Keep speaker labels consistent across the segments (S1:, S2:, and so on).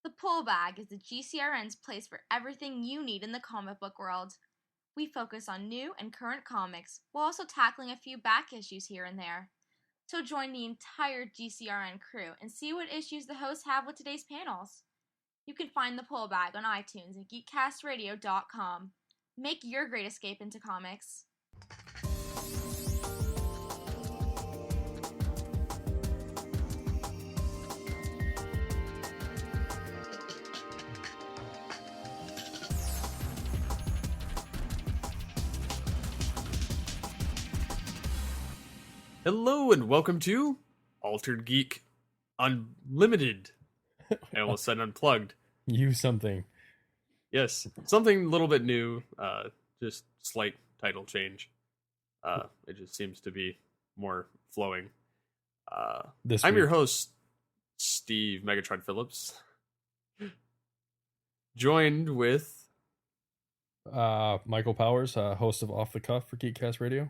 S1: The Pull Bag is the GCRN's place for everything you need in the comic book world. We focus on new and current comics while also tackling a few back issues here and there. So join the entire GCRN crew and see what issues the hosts have with today's panels. You can find the Pull Bag on iTunes and geekcastradio.com. Make your great escape into comics.
S2: Hello and welcome to Altered Geek Unlimited. I almost said Unplugged.
S3: Something.
S2: Yes, something a little bit new. Just slight title change. It just seems to be more flowing. I'm your host, Steve Megatron Phillips. Joined with
S3: Michael Powers, host of Off the Cuff for Geekcast Radio.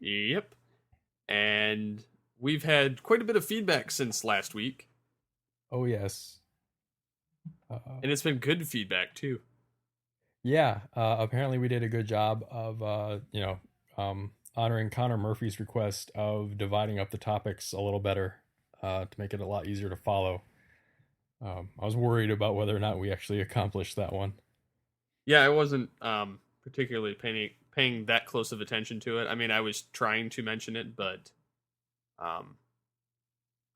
S2: Yep. And we've had quite a bit of feedback since last week.
S3: Oh, yes.
S2: And it's been good feedback, too.
S3: Yeah. Apparently we did a good job of, honoring Connor Murphy's request of dividing up the topics a little better to make it a lot easier to follow. I was worried about whether or not we actually accomplished that one.
S2: Yeah, I wasn't particularly paying that close of attention to it. I mean, I was trying to mention it, but I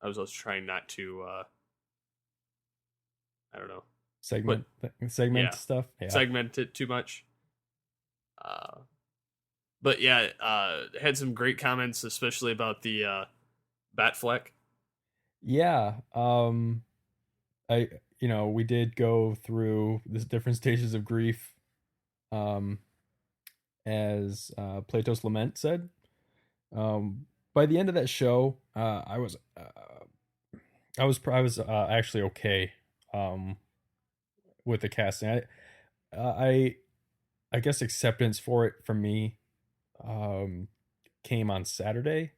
S2: was also trying not to I don't know,
S3: segment stuff. Yeah.
S2: Segment it too much. But yeah, had some great comments, especially about the Affleck.
S3: Yeah. We did go through the different stages of grief. As Plato's Lament said, by the end of that show, I was actually okay with the casting. I guess acceptance for it from me came on Saturday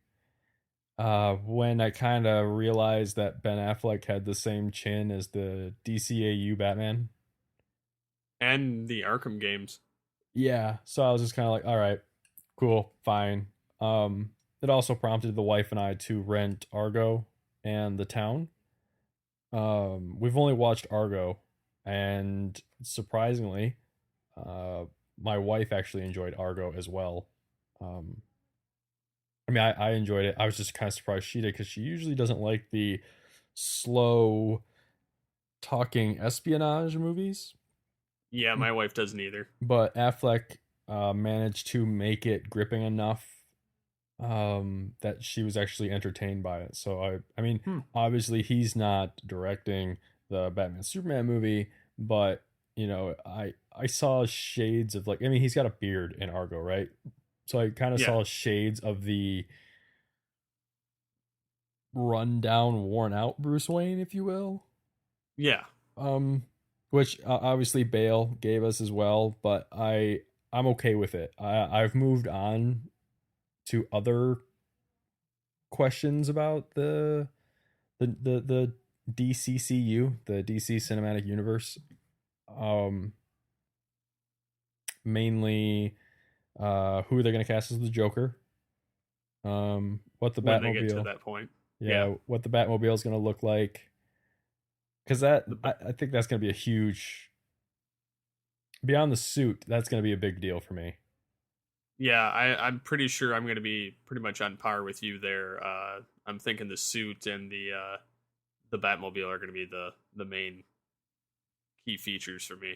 S3: when I kind of realized that Ben Affleck had the same chin as the DCAU Batman
S2: and the Arkham games.
S3: Yeah, so I was just kind of like, all right, cool, fine. It also prompted the wife and I to rent Argo and The Town. We've only watched Argo, and surprisingly, my wife actually enjoyed Argo as well. I enjoyed it. I was just kind of surprised she did, because she usually doesn't like the slow talking espionage movies.
S2: Yeah, my wife doesn't either.
S3: But Affleck managed to make it gripping enough that she was actually entertained by it. So obviously he's not directing the Batman Superman movie, but I saw shades of he's got a beard in Argo, right? So I kind of saw shades of the run down, worn out Bruce Wayne, if you will.
S2: Yeah.
S3: Which obviously Bale gave us as well, but I'm okay with it. I've moved on to other questions about the DCCU, the DC Cinematic Universe. Mainly, who they're going to cast as the Joker. What the Batmobile.
S2: When they get to that point.
S3: Yeah, what the Batmobile is going to look like. Because I think that's going to be a huge, beyond the suit, that's going to be a big deal for me.
S2: Yeah, I'm pretty sure I'm going to be pretty much on par with you there. I'm thinking the suit and the Batmobile are going to be the main key features for me.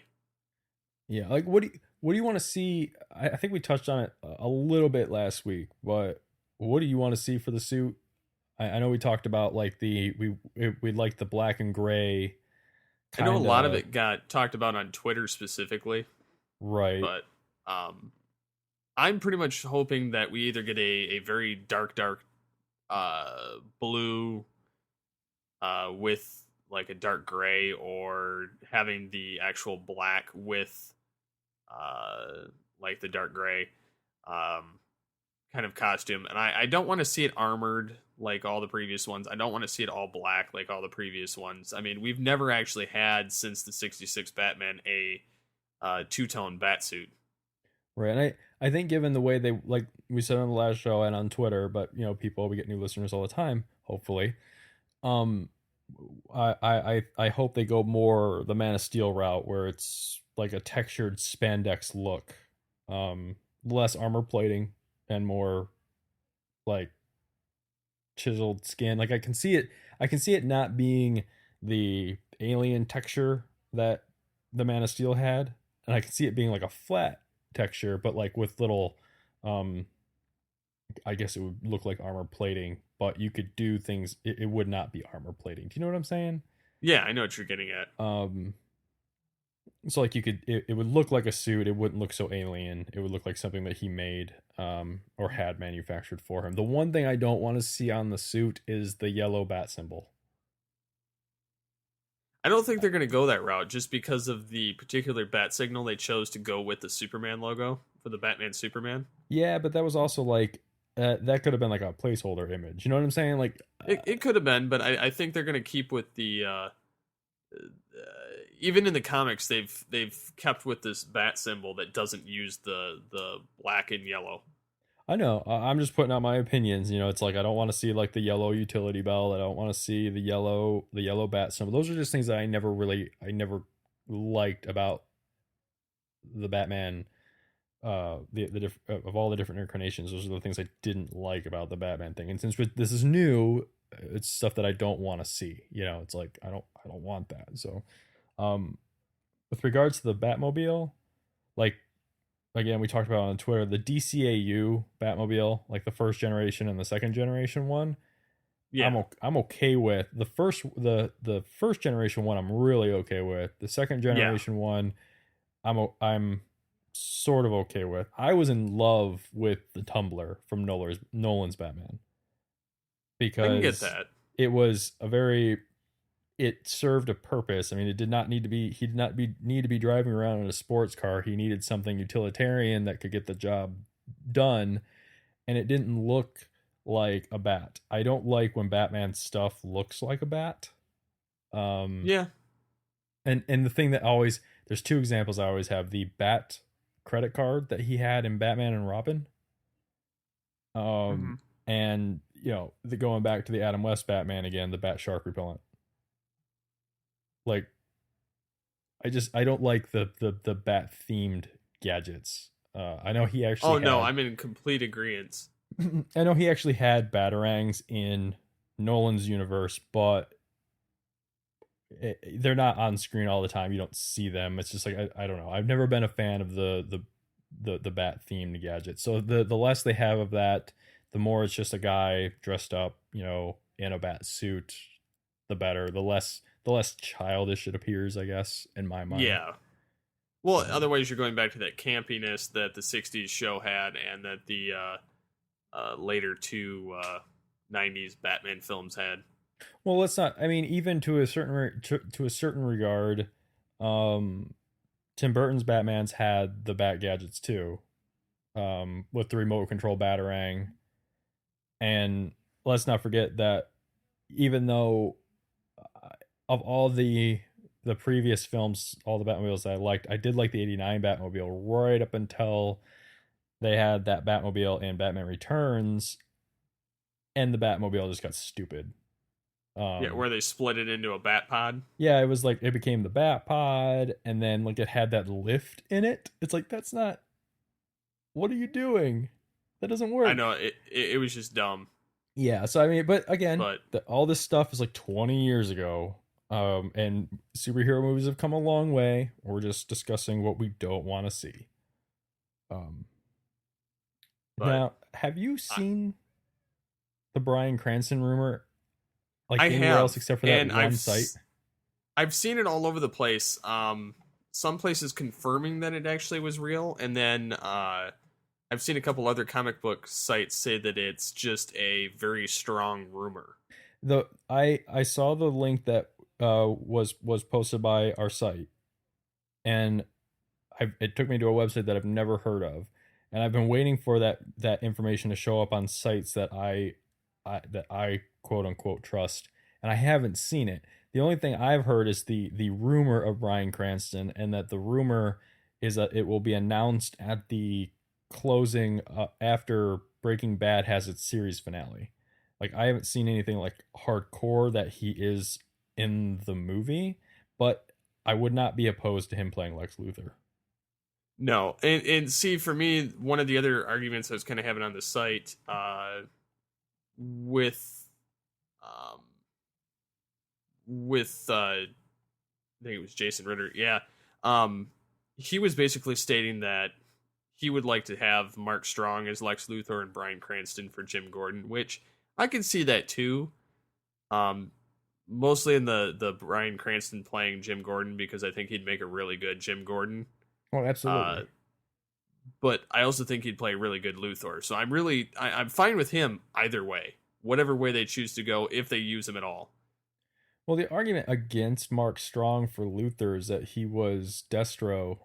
S3: Yeah, like what do you want to see? I think we touched on it a little bit last week, but what do you want to see for the suit? I know we talked about like we like the black and gray.
S2: I know a lot of it got talked about on Twitter specifically,
S3: right?
S2: But I'm pretty much hoping that we either get a very dark blue with like a dark gray, or having the actual black with like the dark gray kind of costume. And I don't want to see it armored like all the previous ones. I don't want to see it all black like all the previous ones. I mean, we've never actually had since the 66 Batman a two-tone bat suit.
S3: Right. And I think given the way they, like we said on the last show and on Twitter, but we get new listeners all the time, hopefully. I hope they go more the Man of Steel route where it's like a textured spandex look. Less armor plating and more like chiseled skin. Like I can see it not being the alien texture that the Man of Steel had, and I can see it being like a flat texture, but like with little I guess it would look like armor plating, but you could do things, it would not be armor plating. Do you know what I'm saying?
S2: Yeah, I know what you're getting at.
S3: So like it would look like a suit. It wouldn't look so alien. It would look like something that he made or had manufactured for him. The one thing I don't want to see on the suit is the yellow bat symbol.
S2: I don't think they're going to go that route just because of the particular bat signal they chose to go with the Superman logo for the Batman Superman.
S3: Yeah, but that was also like that could have been like a placeholder image. You know what I'm saying? Like
S2: it could have been, but I think they're going to keep with the even in the comics they've kept with this bat symbol that doesn't use the black and yellow.
S3: I know. I'm just putting out my opinions. It's like I don't want to see like the yellow utility belt. I don't want to see the yellow bat symbol. Those are just things that I never liked about the Batman. The of all the different incarnations, those are the things I didn't like about the Batman thing. And since this is new, it's stuff that I don't want to see. It's like I don't want that. So, with regards to the Batmobile, like. Again, we talked about on Twitter, the DCAU Batmobile, like the first generation and the second generation one. Yeah, I'm okay with the first generation one. I'm really okay with the second generation one. I'm sort of okay with. I was in love with the Tumbler from Nolan's Batman because
S2: I can get that.
S3: It served a purpose. I mean, it did not need to be. He did not need to be driving around in a sports car. He needed something utilitarian that could get the job done, and it didn't look like a bat. I don't like when Batman stuff looks like a bat.
S2: Yeah.
S3: And the thing that there's two examples I always have: the Bat credit card that he had in Batman and Robin. And going back to the Adam West Batman again, the Bat shark repellent. Like, I don't like the bat themed gadgets. I know he actually.
S2: Oh no, I'm in complete agreement.
S3: I know he actually had batarangs in Nolan's universe, but they're not on screen all the time. You don't see them. It's just like I don't know. I've never been a fan of the bat themed gadgets. So the less they have of that, the more it's just a guy dressed up, in a bat suit, the better. The less childish it appears, I guess, in my mind.
S2: Yeah. Well, otherwise you're going back to that campiness that the 60s show had and that the later two 90s Batman films had.
S3: Well, let's not. I mean, even to a certain regard, Tim Burton's Batman's had the bat gadgets too, with the remote control Batarang. And let's not forget that even though of all the previous films, all the Batmobiles that I liked, I did like the 89 Batmobile right up until they had that Batmobile in Batman Returns, and the Batmobile just got stupid.
S2: Where they split it into a bat pod.
S3: Yeah, it was like it became the bat pod, and then like it had that lift in it. It's like, that's not. What are you doing? That doesn't work.
S2: I know it was just dumb.
S3: Yeah, so I mean, but again, all this stuff is like 20 years ago. And superhero movies have come a long way. We're just discussing what we don't want to see. Now, have you seen the Bryan Cranston rumor? Like anywhere else except for that one site?
S2: I've seen it all over the place. Some places confirming that it actually was real, and then I've seen a couple other comic book sites say that it's just a very strong rumor.
S3: I saw the link that was posted by our site, and it took me to a website that I've never heard of, and I've been waiting for that information to show up on sites that I I quote unquote trust, and I haven't seen it. The only thing I've heard is the rumor of Bryan Cranston, and that the rumor is that it will be announced at the closing after Breaking Bad has its series finale. Like, I haven't seen anything like hardcore that he is in the movie, but I would not be opposed to him playing Lex Luthor.
S2: No, and see, for me, one of the other arguments I was kind of having on the site, with I think it was Jason Ritter, yeah, he was basically stating that he would like to have Mark Strong as Lex Luthor and Bryan Cranston for Jim Gordon, which I can see that too. Mostly in the Bryan Cranston playing Jim Gordon, because I think he'd make a really good Jim Gordon.
S3: Oh, absolutely.
S2: But I also think he'd play a really good Luthor. So I'm fine with him either way, whatever way they choose to go, if they use him at all.
S3: Well, the argument against Mark Strong for Luthor is that he was Sinestro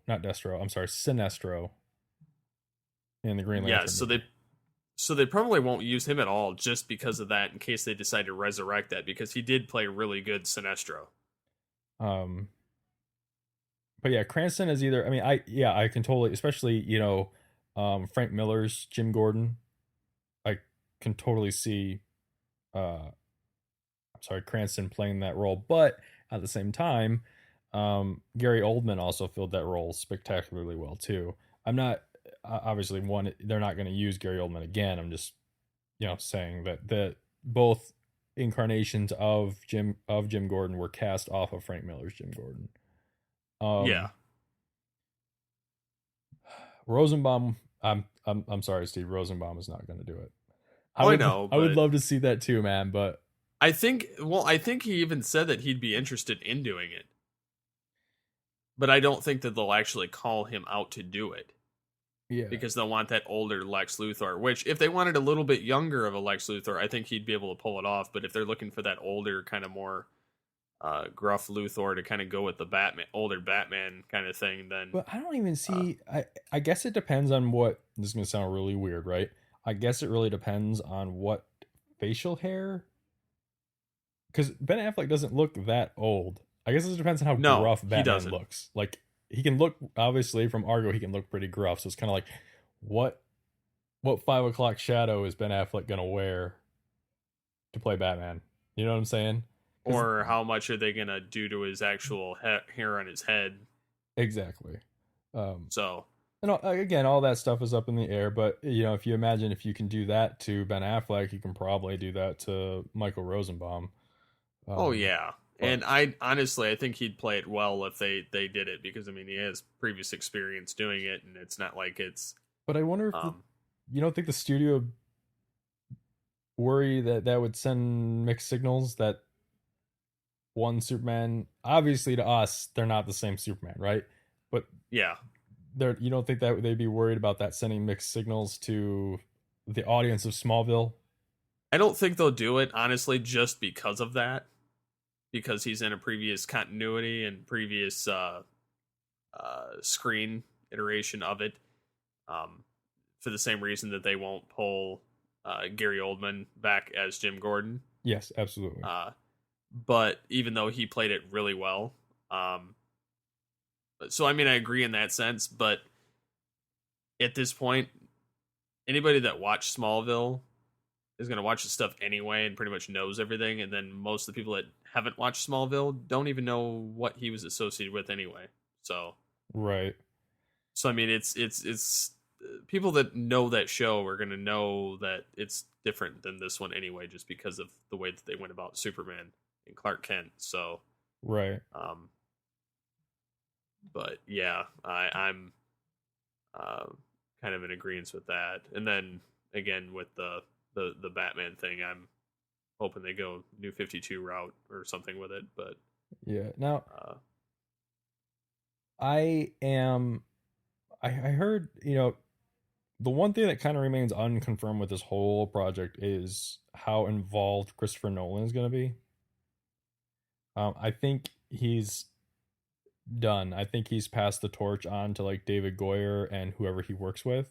S3: in the Green Lantern.
S2: Yeah, so they probably won't use him at all just because of that, in case they decide to resurrect that, because he did play really good Sinestro.
S3: But yeah, Cranston is either. I mean, I can totally, especially Frank Miller's Jim Gordon. I can totally see, Cranston playing that role, but at the same time, Gary Oldman also filled that role spectacularly well too. I'm not obviously they're not going to use Gary Oldman again. I'm just saying that both incarnations of Jim Gordon were cast off of Frank Miller's Jim Gordon.
S2: Yeah.
S3: Rosenbaum, I'm sorry, Steve. Rosenbaum is not going to do it.
S2: I know.
S3: I would love to see that too, man. But
S2: I think he even said that he'd be interested in doing it. But I don't think that they'll actually call him out to do it.
S3: Yeah.
S2: Because they'll want that older Lex Luthor, which if they wanted a little bit younger of a Lex Luthor, I think he'd be able to pull it off. But if they're looking for that older, kind of more gruff Luthor to kind of go with the older Batman kind of thing, then...
S3: But I don't even see... I guess it depends on what... This is going to sound really weird, right? I guess it really depends on what facial hair... Because Ben Affleck doesn't look that old. I guess it depends on how gruff Batman looks. Like, he can look... Obviously, from Argo, he can look pretty gruff. So it's kind of like, what 5 o'clock shadow is Ben Affleck going to wear to play Batman? You know what I'm saying?
S2: Or how much are they going to do to his actual hair on his head?
S3: Exactly.
S2: So,
S3: again, all that stuff is up in the air. But, if you imagine if you can do that to Ben Affleck, you can probably do that to Michael Rosenbaum.
S2: Oh, yeah. And I think he'd play it well if they did it. Because, I mean, he has previous experience doing it. And it's not like it's...
S3: But I wonder if you don't think the studio worry that would send mixed signals that one Superman, obviously to us, they're not the same Superman, right? But
S2: yeah,
S3: you don't think that they'd be worried about that sending mixed signals to the audience of Smallville?
S2: I don't think they'll do it, honestly, just because of that. Because he's in a previous continuity and previous screen iteration of it. For the same reason that they won't pull Gary Oldman back as Jim Gordon.
S3: Yes, absolutely.
S2: But even though he played it really well. So, I mean, I agree in that sense, but at this point, anybody that watched Smallville is going to watch the stuff anyway and pretty much knows everything. And then most of the people that haven't watched Smallville don't even know what he was associated with anyway. So,
S3: right.
S2: So, I mean, it's people that know that show are going to know that it's different than this one anyway, just because of the way that they went about Superman and Clark Kent. So,
S3: right.
S2: But yeah, I'm kind of in agreement with that. And then again with the Batman thing, I'm hoping they go New 52 route or something with it. But
S3: yeah, now I heard, the one thing that kind of remains unconfirmed with this whole project is how involved Christopher Nolan is going to be. I think he's done. I think he's passed the torch on to like David Goyer and whoever he works with.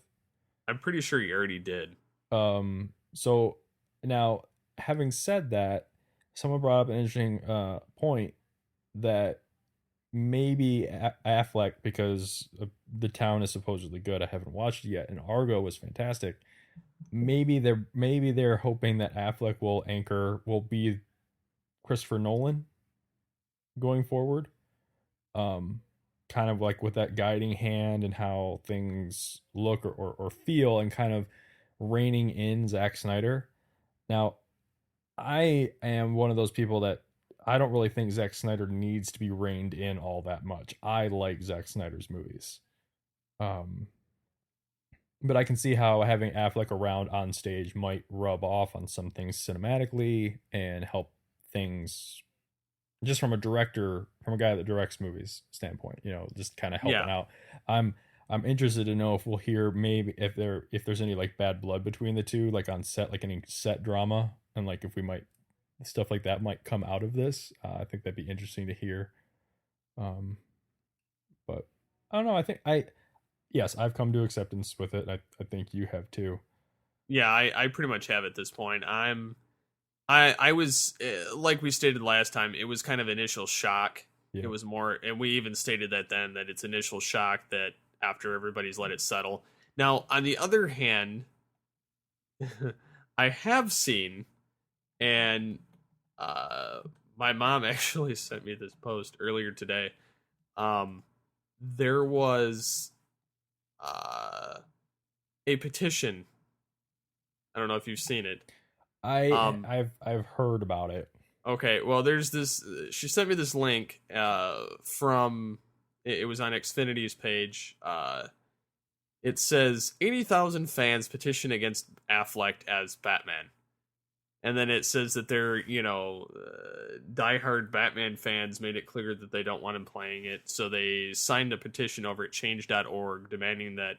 S2: I'm pretty sure he already did.
S3: So now having said that, someone brought up an interesting point that maybe Affleck, because the town is supposedly good. I haven't watched it yet, and Argo was fantastic. Maybe they're hoping that Affleck will be Christopher Nolan going forward. Kind of like with that guiding hand and how things look or feel, and kind of reining in Zack Snyder. Now, I am one of those people that I don't really think Zack Snyder needs to be reined in all that much. I like Zack Snyder's movies. But I can see how having Affleck around on stage might rub off on some things cinematically and help things just from a guy that directs movies standpoint, just kind of helping out. I'm interested to know if we'll hear maybe if there's any like bad blood between the two, like on set, like any set drama, and like if we might stuff like that might come out of this. I think that'd be interesting to hear. But I don't know. Yes, I've come to acceptance with it. I think you have too.
S2: Yeah, I pretty much have at this point. I was like we stated last time. It was kind of initial shock. Yeah. It was more, and we even stated that then that it's initial shock that after everybody's let it settle. Now, on the other hand, I have seen, and my mom actually sent me this post earlier today. There was a petition. I don't know if you've seen it.
S3: I've heard about it.
S2: Okay, well, there's this. She sent me this link from. It was on Xfinity's page. It says 80,000 fans petition against Affleck as Batman, and then it says that they're diehard Batman fans made it clear that they don't want him playing it, so they signed a petition over at Change.org demanding that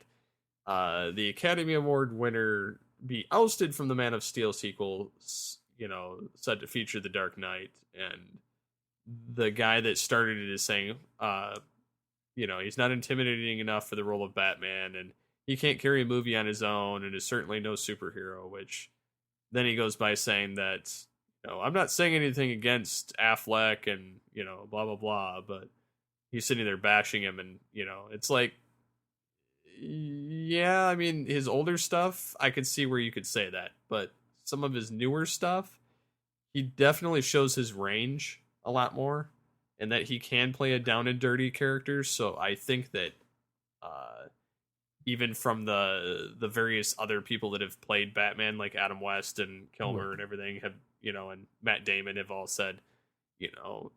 S2: the Academy Award winner be ousted from the Man of Steel sequel, said to feature the Dark Knight. And the guy that started it is saying, he's not intimidating enough for the role of Batman, and he can't carry a movie on his own, and is certainly no superhero, which then he goes by saying that, I'm not saying anything against Affleck and, blah, blah, blah, but he's sitting there bashing him, and, it's like, yeah, I mean, his older stuff, I could see where you could say that, but some of his newer stuff, he definitely shows his range a lot more, and that he can play a down and dirty character. So I think that even from the various other people that have played Batman, like Adam West and Kilmer and everything, have and Matt Damon have all said,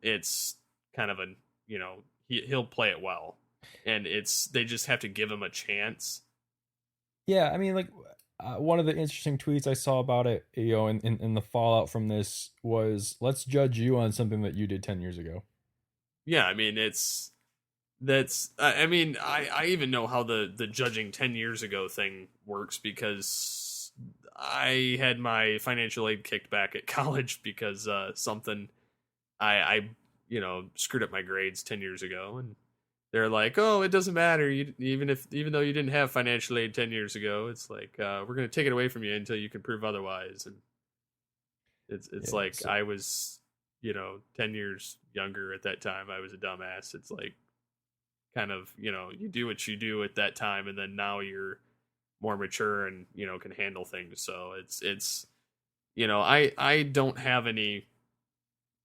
S2: it's kind of he'll play it well. And they just have to give him a chance.
S3: Yeah, I mean, like one of the interesting tweets I saw about it, in the fallout from this was, let's judge you on something that you did 10 years ago.
S2: Yeah, I mean, I even know how the judging 10 years ago thing works, because I had my financial aid kicked back at college because something I screwed up my grades 10 years ago, and they're like, oh, it doesn't matter. Even though you didn't have financial aid 10 years ago, it's like, we're going to take it away from you until you can prove otherwise. And it's like, so, I was, 10 years younger at that time. I was a dumbass. It's like, kind of, you do what you do at that time, and then now you're more mature and, can handle things. So it's I don't have any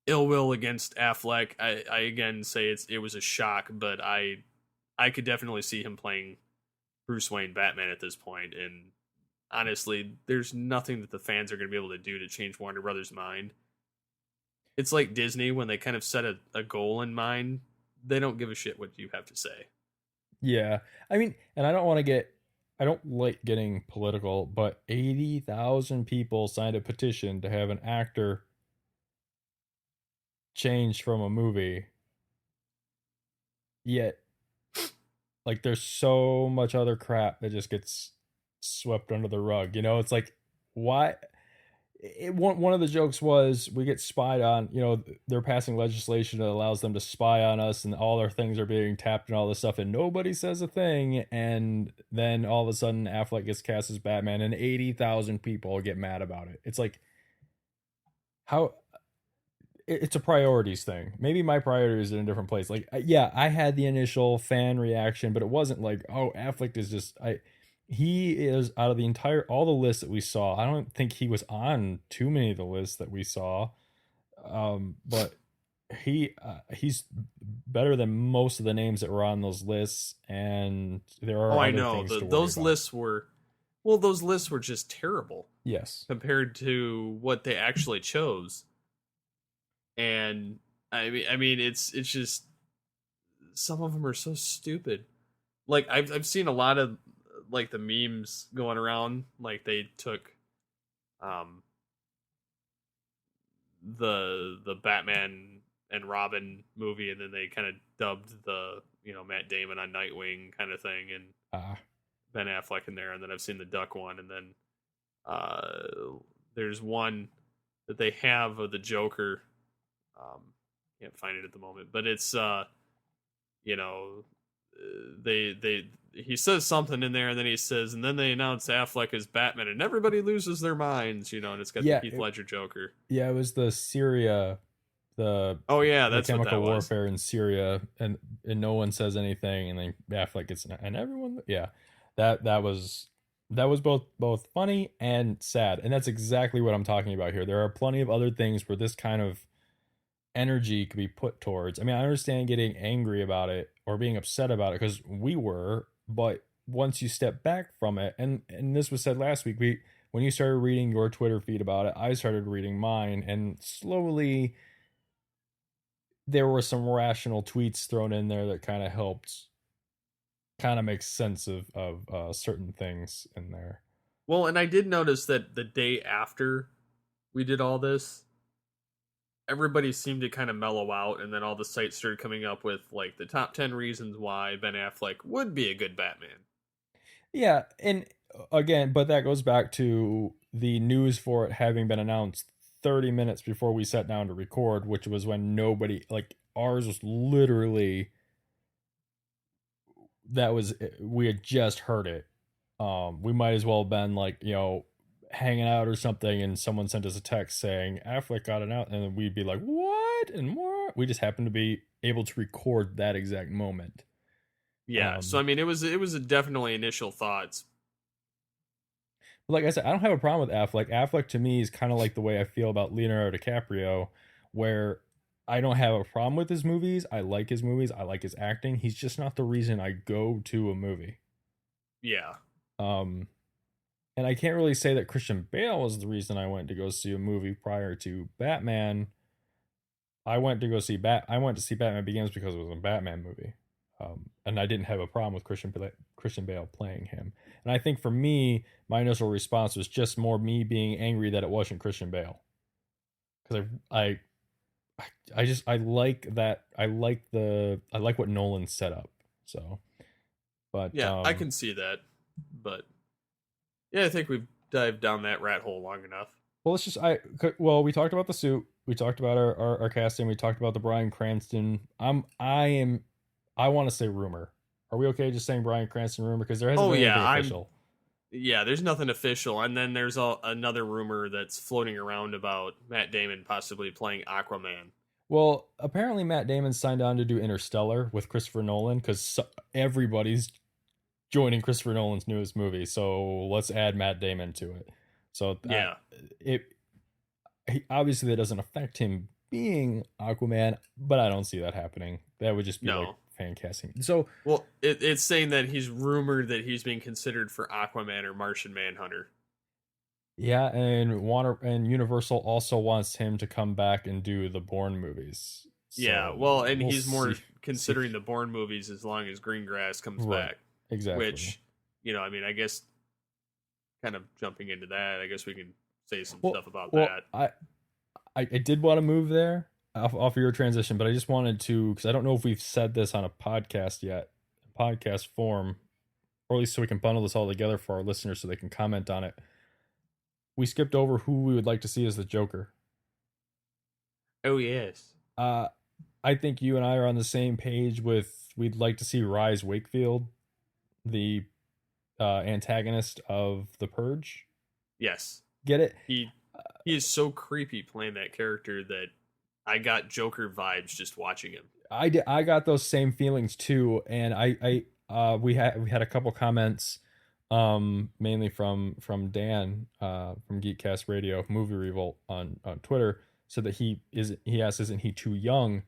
S2: ill will against Affleck. I again say it was a shock, but I could definitely see him playing Bruce Wayne Batman at this point. And honestly, there's nothing that the fans are going to be able to do to change Warner Brothers' mind. It's like Disney, when they kind of set a goal in mind, they don't give a shit what you have to say.
S3: Yeah, I mean, and I don't like getting political, but 80,000 people signed a petition to have an actor changed from a movie, yet like there's so much other crap that just gets swept under the rug. It's like, why? One of the jokes was, we get spied on. They're passing legislation that allows them to spy on us, and all our things are being tapped and all this stuff, and nobody says a thing. And then all of a sudden Affleck gets cast as Batman, and 80,000 people get mad about it. It's like, how it's a priorities thing. Maybe my priorities are in a different place. Like, yeah, I had the initial fan reaction, but it wasn't like, oh, Affleck is just he is out of the entire all the lists that we saw. I don't think he was on too many of the lists that we saw. But he's better than most of the names that were on those lists, and there are
S2: I know those lists were those lists were just terrible.
S3: Yes,
S2: compared to what they actually chose. And I mean, it's just some of them are so stupid. Like I've seen a lot of like the memes going around. Like they took, the Batman and Robin movie, and then they kind of dubbed the Matt Damon on Nightwing kind of thing, and Ben Affleck in there. And then I've seen the Duck one, and then there's one that they have of the Joker. Can't find it at the moment, but it's he says something in there, and then he says, and then they announce Affleck as Batman, and everybody loses their minds, and it's got the Heath Ledger Joker.
S3: Yeah, it was the Syria, that's
S2: the
S3: chemical warfare in Syria, and no one says anything, and then Affleck gets, and everyone, that was both funny and sad, and that's exactly what I'm talking about here. There are plenty of other things where this kind of energy could be put towards. I mean, I understand getting angry about it or being upset about it, because we were, but once you step back from it, and this was said last week, when you started reading your Twitter feed about it, I started reading mine, and slowly there were some rational tweets thrown in there that kind of helped kind of make sense of certain things in there.
S2: Well, and I did notice that the day after we did all this, everybody seemed to kind of mellow out, and then all the sites started coming up with like the top 10 reasons why Ben Affleck would be a good Batman.
S3: Yeah, and again, but that goes back to the news for it having been announced 30 minutes before we sat down to record, which was when nobody, like, ours was literally, we had just heard it. We might as well have been like, hanging out or something, and someone sent us a text saying Affleck got it out, and we'd be like, what and more. We just happened to be able to record that exact moment.
S2: Yeah, so I mean, it was definitely initial thoughts.
S3: Like I said, I don't have a problem with Affleck. Affleck to me is kind of like the way I feel about Leonardo DiCaprio, where I don't have a problem with his movies. I like his movies. I like his acting. He's just not the reason I go to a movie.
S2: Yeah.
S3: And I can't really say that Christian Bale was the reason I went to go see a movie prior to Batman. I went to see Batman Begins because it was a Batman movie. And I didn't have a problem with Christian Bale playing him. And I think for me, my initial response was just more me being angry that it wasn't Christian Bale. Because I like that. I like what Nolan set up. So, but
S2: yeah, I can see that. But yeah, I think we've dived down that rat hole long enough.
S3: Well, we talked about the suit. We talked about our casting. We talked about the Bryan Cranston. I want to say rumor. Are we okay just saying Bryan Cranston rumor? Because there hasn't been anything official.
S2: Yeah, there's nothing official. And then there's another rumor that's floating around about Matt Damon possibly playing Aquaman.
S3: Well, apparently Matt Damon signed on to do Interstellar with Christopher Nolan, because everybody's joining Christopher Nolan's newest movie. So let's add Matt Damon to it. So
S2: yeah,
S3: obviously that doesn't affect him being Aquaman, but I don't see that happening. That would just be like fan casting. So,
S2: well, it's saying that he's rumored that he's being considered for Aquaman or Martian Manhunter.
S3: Yeah, and Universal also wants him to come back and do the Bourne movies. So
S2: yeah, well, and he's more considering the Bourne movies as long as Greengrass comes back.
S3: Exactly.
S2: Which, I mean, I guess kind of jumping into that, I guess we can say some stuff about that.
S3: I did want to move there off of your transition, but I just wanted to, because I don't know if we've said this on a podcast yet, podcast form, or at least so we can bundle this all together for our listeners so they can comment on it. We skipped over who we would like to see as the Joker.
S2: Oh, yes.
S3: I think you and I are on the same page with, we'd like to see Rhys Wakefield, the antagonist of The Purge.
S2: Yes.
S3: Get it?
S2: He is so creepy playing that character that I got Joker vibes just watching him.
S3: I got those same feelings too, and we had a couple comments, mainly from Dan, from Geekcast Radio Movie Revolt on Twitter, so that he asked, isn't he too young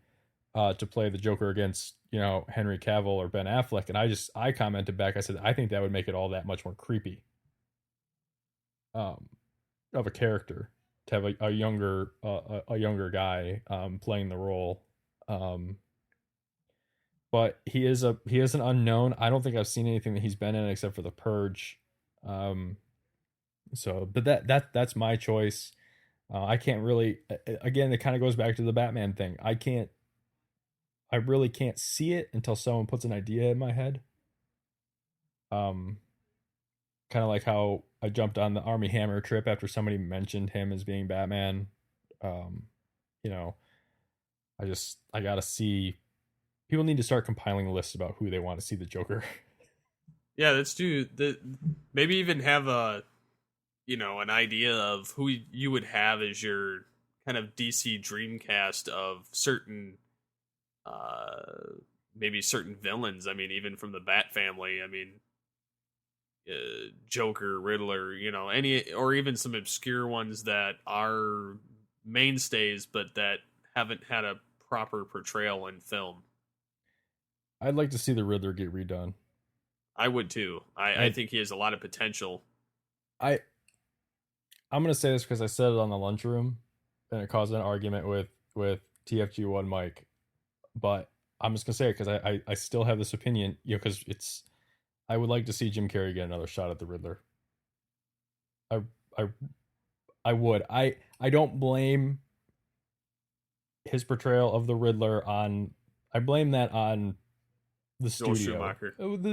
S3: to play the Joker against, you know, Henry Cavill or Ben Affleck? And I commented back, I said I think that would make it all that much more creepy, of a character, to have a younger guy playing the role. But he is an unknown. I don't think I've seen anything that he's been in except for The Purge. So, but that's my choice. I can't really. Again, it kind of goes back to the Batman thing. I really can't see it until someone puts an idea in my head. Kind of like how I jumped on the Armie Hammer trip after somebody mentioned him as being Batman. You know, I gotta see. People need to start compiling lists about who they want to see the Joker.
S2: Yeah, let's do the. Maybe even have an idea of who you would have as your kind of DC Dreamcast of certain, maybe certain villains. I mean, even from the Bat family. I mean, Joker, Riddler, any, or even some obscure ones that are mainstays, but that haven't had a proper portrayal in film.
S3: I'd like to see the Riddler get redone.
S2: I would too. I think he has a lot of potential.
S3: I'm gonna say this because I said it on the lunchroom, and it caused an argument with TFG1 Mike. But I'm just gonna say it because I still have this opinion, because I would like to see Jim Carrey get another shot at the Riddler. I would. I don't blame his portrayal of the Riddler on. I blame that on the studio.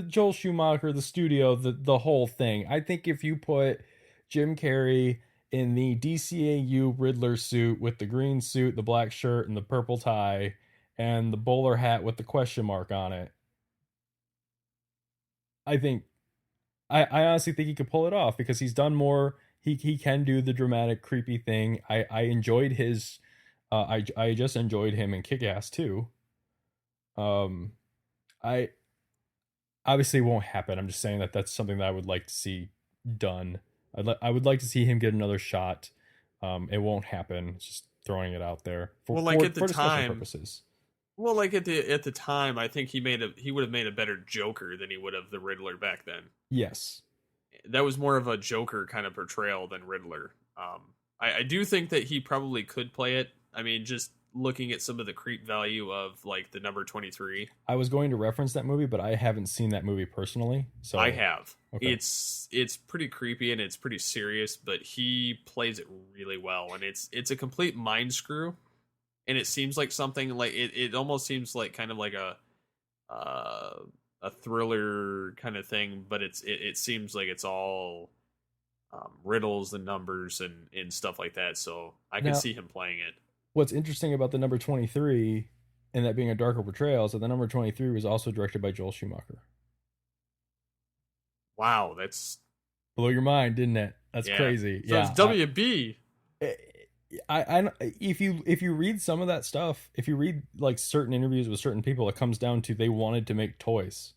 S3: Joel Schumacher, the studio, the whole thing. I think if you put Jim Carrey in the DCAU Riddler suit with the green suit, the black shirt, and the purple tie, and the bowler hat with the question mark on it, I honestly think he could pull it off, because he's done more. He can do the dramatic, creepy thing. I enjoyed his. I just enjoyed him in Kick-Ass too. I obviously won't happen. I'm just saying that that's something that I would like to see done. I would like to see him get another shot. It won't happen. Just throwing it out there for discussion purposes.
S2: Well, like at the time, I think he would have made a better Joker than he would have the Riddler back then.
S3: Yes,
S2: that was more of a Joker kind of portrayal than Riddler. I do think that he probably could play it. I mean, just looking at some of the creep value of like the number 23.
S3: I was going to reference that movie, but I haven't seen that movie personally. So
S2: I have.
S3: Okay.
S2: It's pretty creepy and it's pretty serious, but he plays it really well, and it's a complete mind screw. And it seems like something like it almost seems like kind of like a thriller kind of thing, but it seems like it's all riddles and numbers and stuff like that. So I can see him playing it.
S3: What's interesting about the number 23 and that being a darker portrayal is that the number 23 was also directed by Joel Schumacher.
S2: Wow, that's
S3: blew your mind, didn't it? That's crazy.
S2: So it's WB.
S3: I if you read some of that stuff, if you read like certain interviews with certain people, it comes down to they wanted to make toys.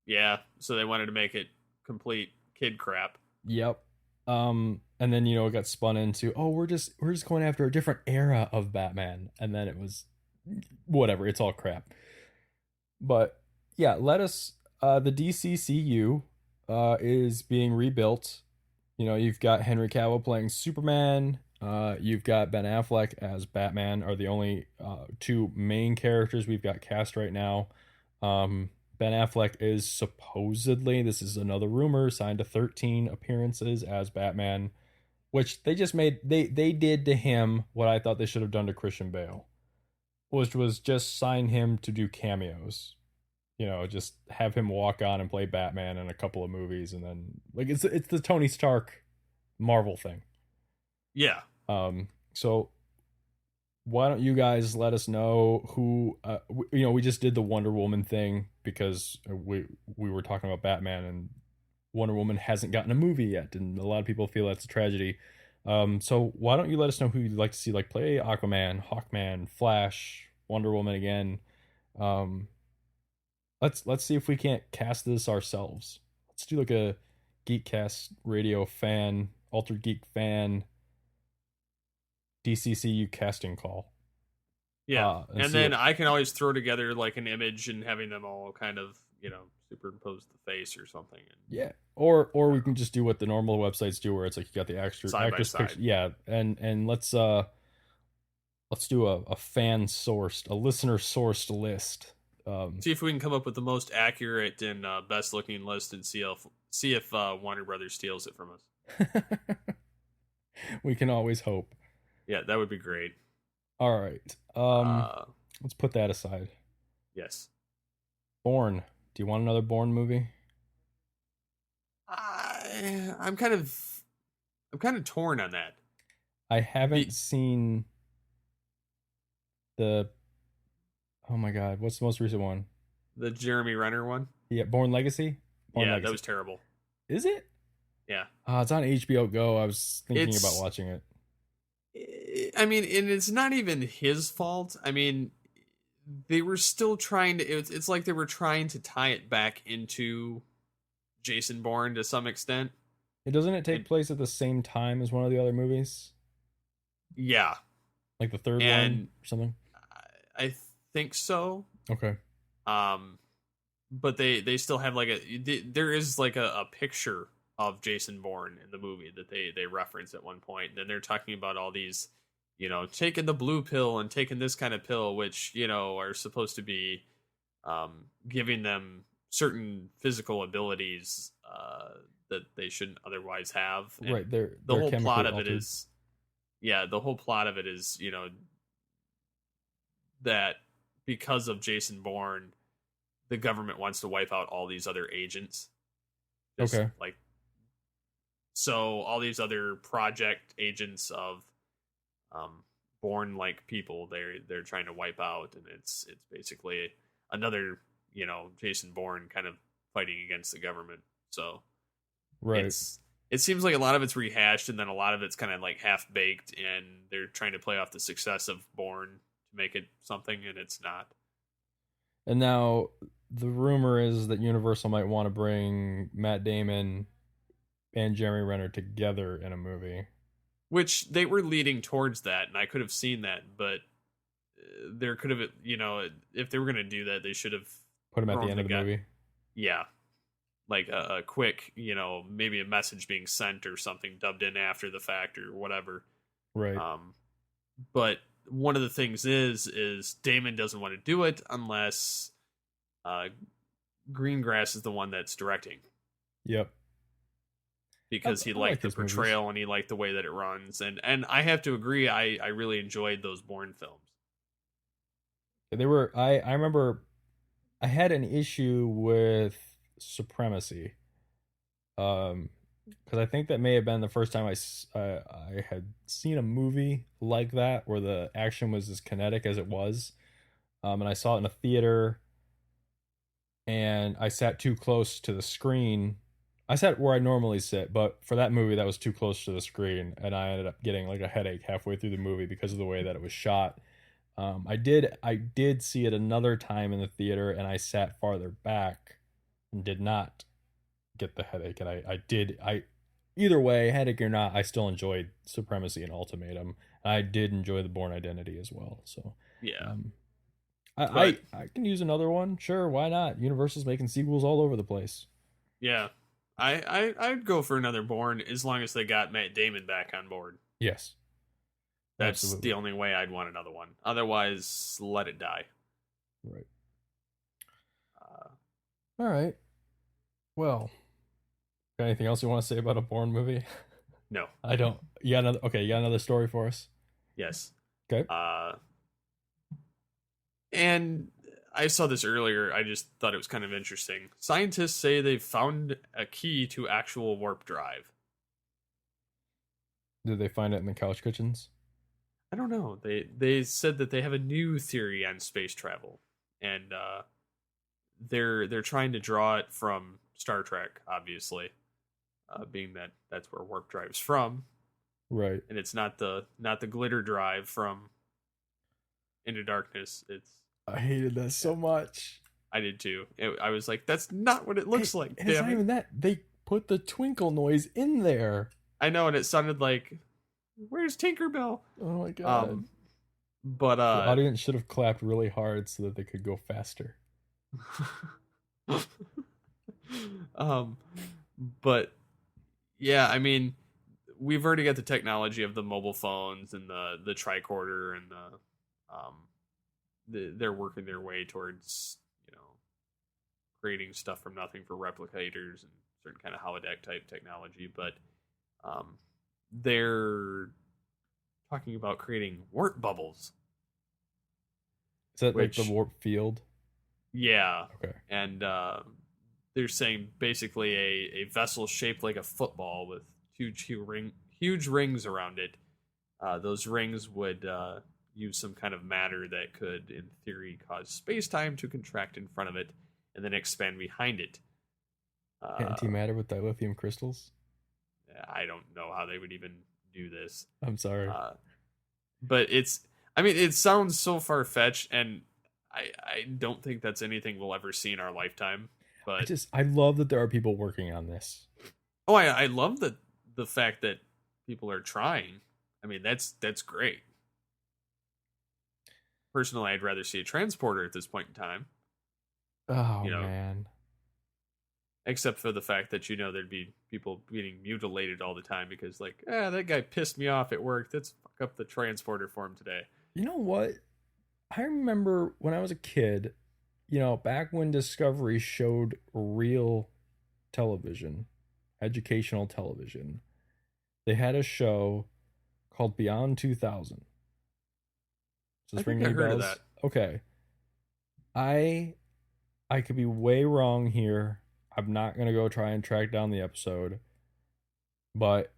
S2: Yeah, so they wanted to make it complete kid crap.
S3: Yep. And then it got spun into, we're just going after a different era of Batman, and then it was whatever. It's all crap. But yeah, the DCCU is being rebuilt. You've got Henry Cavill playing Superman. You've got Ben Affleck as Batman, are the only two main characters we've got cast right now. Ben Affleck is supposedly, this is another rumor, signed to 13 appearances as Batman, which they did to him what I thought they should have done to Christian Bale, which was just sign him to do cameos. Just have him walk on and play Batman in a couple of movies, and then like it's the Tony Stark Marvel thing.
S2: Yeah.
S3: So why don't you guys let us know who we just did the Wonder Woman thing because we were talking about Batman, and Wonder Woman hasn't gotten a movie yet, and a lot of people feel that's a tragedy. So why don't you let us know who you'd like to see like play Aquaman, Hawkman, Flash, Wonder Woman again? Um, let's see if we can't cast this ourselves. Let's do like a Geekcast radio fan, Altered Geek fan, DCCU casting call.
S2: Yeah, and then I can always throw together like an image and having them all kind of, superimpose the face or something.
S3: Yeah, or we can just do what the normal websites do, where it's like you got the actors picture. Yeah, and let's do a fan sourced, a listener sourced list.
S2: See if we can come up with the most accurate and best looking list, and see if Warner Brothers steals it from us.
S3: We can always hope.
S2: Yeah, that would be great.
S3: All right. Let's put that aside.
S2: Yes.
S3: Bourne. Do you want another Bourne movie?
S2: I'm kind of torn on that.
S3: I haven't seen the. Oh my God! What's the most recent one?
S2: The Jeremy Renner one.
S3: Yeah, Bourne Legacy.
S2: Legacy. That was terrible.
S3: Is it?
S2: Yeah.
S3: It's on HBO Go. I was thinking about watching it.
S2: I mean, and it's not even his fault. I mean, they were still trying to. It's like they were trying to tie it back into Jason Bourne to some extent.
S3: Doesn't it take place at the same time as one of the other movies?
S2: Yeah,
S3: like the third one or something.
S2: I think so.
S3: Okay.
S2: But they still have like there is like a picture of Jason Bourne in the movie that they reference at one point. And then they're talking about all these, taking the blue pill and taking this kind of pill, which, are supposed to be giving them certain physical abilities that they shouldn't otherwise have. And
S3: right. The
S2: whole plot of it is, that because of Jason Bourne, the government wants to wipe out all these other agents.
S3: Okay.
S2: So all these other project agents of Bourne-like people, they're trying to wipe out, and it's basically another, Jason Bourne kind of fighting against the government. So
S3: right.
S2: It seems like a lot of it's rehashed, and then a lot of it's kind of like half-baked, and they're trying to play off the success of Bourne to make it something, and it's not.
S3: And now the rumor is that Universal might want to bring Matt Damon and Jeremy Renner together in a movie.
S2: Which they were leading towards that, and I could have seen that, but there could have, if they were going to do that, they should have
S3: put him at the end of the movie.
S2: Yeah. Like a quick, maybe a message being sent or something dubbed in after the fact or whatever.
S3: Right.
S2: But one of the things is Damon doesn't want to do it unless Greengrass is the one that's directing.
S3: Yep.
S2: Because he liked the portrayal movies. And he liked the way that it runs. And I have to agree, I really enjoyed those Bourne films.
S3: They were, I remember I had an issue with Supremacy. Because I think that may have been the first time I had seen a movie like that where the action was as kinetic as it was. And I saw it in a theater, and I sat too close to the screen. I sat where I normally sit, but for that movie, that was too close to the screen, and I ended up getting like a headache halfway through the movie because of the way that it was shot. I did see it another time in the theater, and I sat farther back and did not get the headache. And I either way, headache or not, I still enjoyed Supremacy and Ultimatum. I did enjoy the Bourne Identity as well. So
S2: yeah,
S3: I can use another one. Sure, why not? Universal's making sequels all over the place.
S2: Yeah. I'd go for another Bourne as long as they got Matt Damon back on board.
S3: Yes.
S2: That's absolutely the only way I'd want another one. Otherwise, let it die.
S3: Right. All right. Well, got anything else you want to say about a Bourne movie?
S2: No.
S3: I don't. You got another story for us?
S2: Yes.
S3: Okay.
S2: And I saw this earlier. I just thought it was kind of interesting. Scientists say they've found a key to actual warp drive.
S3: Did they find it in the couch cushions?
S2: I don't know. They said that they have a new theory on space travel, and they're trying to draw it from Star Trek, obviously, being that that's where warp drive's from.
S3: Right.
S2: And it's not the glitter drive from Into Darkness.
S3: I hated that so much.
S2: I did too. I was like, that's not what it looks like.
S3: It's not even that. They put the twinkle noise in there.
S2: I know, and it sounded like, where's Tinkerbell?
S3: Oh my god.
S2: But
S3: the audience should have clapped really hard so that they could go faster.
S2: But yeah, I mean, we've already got the technology of the mobile phones and the tricorder and they're working their way towards, creating stuff from nothing for replicators and certain kind of holodeck type technology. But they're talking about creating warp bubbles.
S3: Is that like the warp field?
S2: Yeah.
S3: Okay.
S2: And they're saying basically a vessel shaped like a football with huge rings around it. Those rings would use some kind of matter that could, in theory, cause space-time to contract in front of it and then expand behind it.
S3: Antimatter with dilithium crystals?
S2: I don't know how they would even do this.
S3: I'm sorry.
S2: But it sounds so far-fetched, and I don't think that's anything we'll ever see in our lifetime. But
S3: I love that there are people working on this.
S2: Oh, I love the fact that people are trying. I mean, that's great. Personally, I'd rather see a transporter at this point in time.
S3: Oh, man.
S2: Except for the fact that, there'd be people getting mutilated all the time because, like, that guy pissed me off at work. Let's fuck up the transporter for him today.
S3: You know what? I remember when I was a kid, back when Discovery showed real television, educational television, they had a show called Beyond 2000.
S2: I think I heard of that.
S3: Okay. I could be way wrong here. I'm not going to go try and track down the episode. But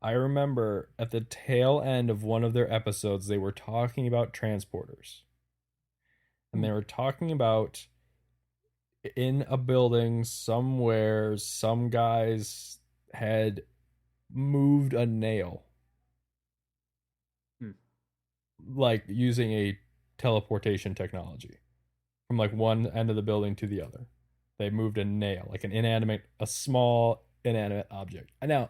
S3: I remember at the tail end of one of their episodes, they were talking about transporters. And they were talking about in a building somewhere, some guys had moved a nail. Like using a teleportation technology from like one end of the building to the other. They moved a nail, like a small inanimate object. Now,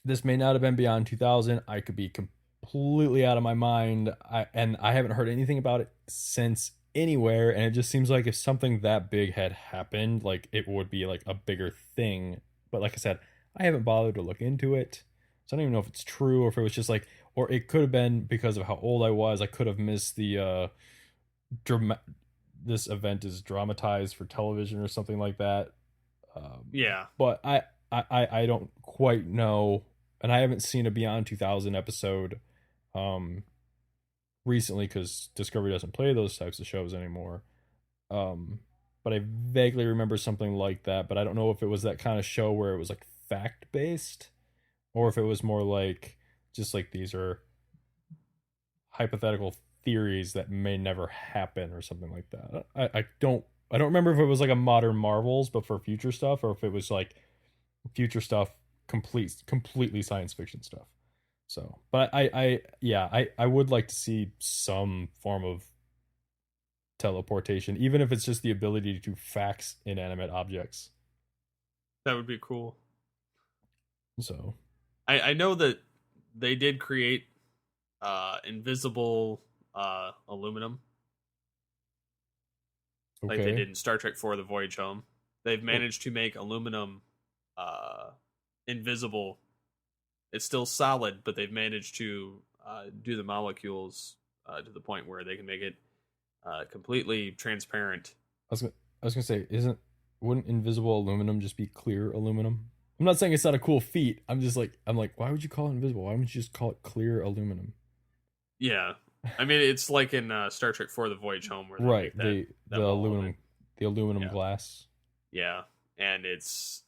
S3: this may not have been Beyond 2000. I could be completely out of my mind. I haven't heard anything about it since anywhere. And it just seems like if something that big had happened, like it would be like a bigger thing. But like I said, I haven't bothered to look into it. So I don't even know if it's true or if it was just like, or it could have been because of how old I was. I could have missed the this event is dramatized for television or something like that.
S2: Yeah.
S3: But I don't quite know. And I haven't seen a Beyond 2000 episode recently because Discovery doesn't play those types of shows anymore. But I vaguely remember something like that. But I don't know if it was that kind of show where it was like fact-based or if it was more like just like these are hypothetical theories that may never happen or something like that. I don't remember if it was like a Modern Marvels, but for future stuff, or if it was like future stuff, completely science fiction stuff. So, but I would like to see some form of teleportation, even if it's just the ability to fax inanimate objects.
S2: That would be cool.
S3: So,
S2: I know that they did create invisible aluminum.
S3: Okay.
S2: Like they did in Star Trek IV: The Voyage Home. They've managed to make aluminum invisible. It's still solid, but they've managed to do the molecules to the point where they can make it completely transparent.
S3: I was gonna say, wouldn't invisible aluminum just be clear aluminum? I'm not saying it's not a cool feat. I'm like, why would you call it invisible? Why wouldn't you just call it clear aluminum?
S2: Yeah, I mean, it's like in Star Trek IV: The Voyage Home, where they make
S3: the aluminum glass.
S2: Yeah, and it's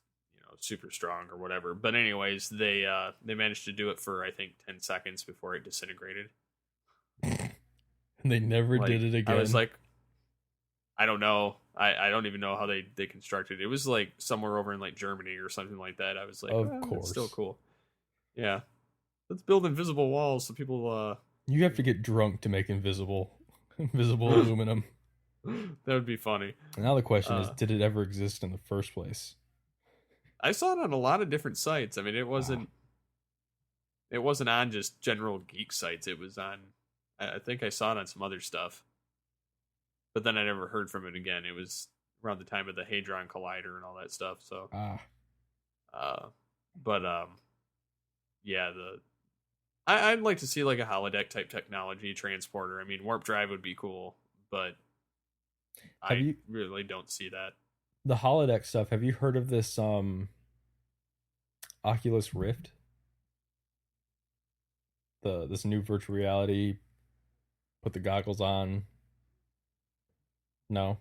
S2: super strong or whatever. But anyways, they managed to do it for I think 10 seconds before it disintegrated.
S3: And they never did it again.
S2: I was like, I don't know. I don't even know how they constructed it. It was like somewhere over in like Germany or something like that. I was like,
S3: of course,
S2: it's still cool. Yeah. Let's build invisible walls so people.
S3: You have to get drunk to make invisible aluminum.
S2: That would be funny.
S3: Now the question is, did it ever exist in the first place?
S2: I saw it on a lot of different sites. I mean, it wasn't on just general geek sites. It was on, I think I saw it on some other stuff. But then I never heard from it again. It was around the time of the Hadron Collider and all that stuff. So, yeah, I'd like to see like a holodeck type technology transporter. I mean, warp drive would be cool, but I really don't see that.
S3: The holodeck stuff. Have you heard of this Oculus Rift? This new virtual reality. Put the goggles on. No.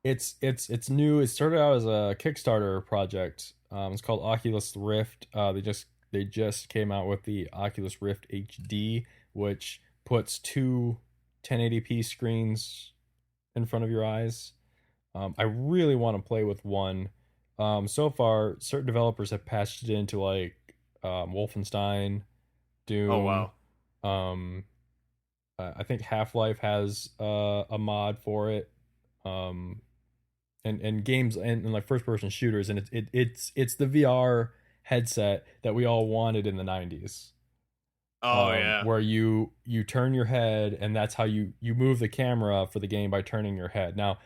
S3: It's new. It started out as a Kickstarter project. It's called Oculus Rift. They just came out with the Oculus Rift HD, which puts two 1080p screens in front of your eyes. I really want to play with one. So far, certain developers have patched it into like Wolfenstein, Doom.
S2: Oh
S3: wow. I think Half-Life has a mod for it. And games and like first-person shooters, and it's the VR headset that we all wanted in the 90s.
S2: Oh yeah,
S3: where you turn your head, and that's how you move the camera for the game by turning your head. Now,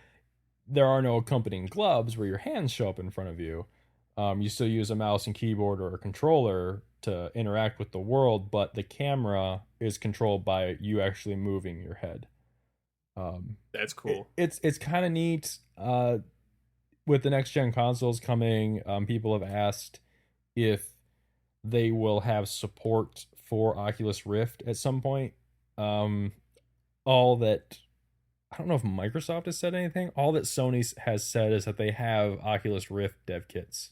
S3: there are no accompanying gloves where your hands show up in front of you. You still use a mouse and keyboard or a controller to interact with the world, but the camera is controlled by you actually moving your head.
S2: That's cool.
S3: It's kind of neat. With the next gen consoles coming, people have asked if they will have support for Oculus Rift at some point. All that, I don't know if Microsoft has said anything. All that Sony has said is that they have Oculus Rift dev kits.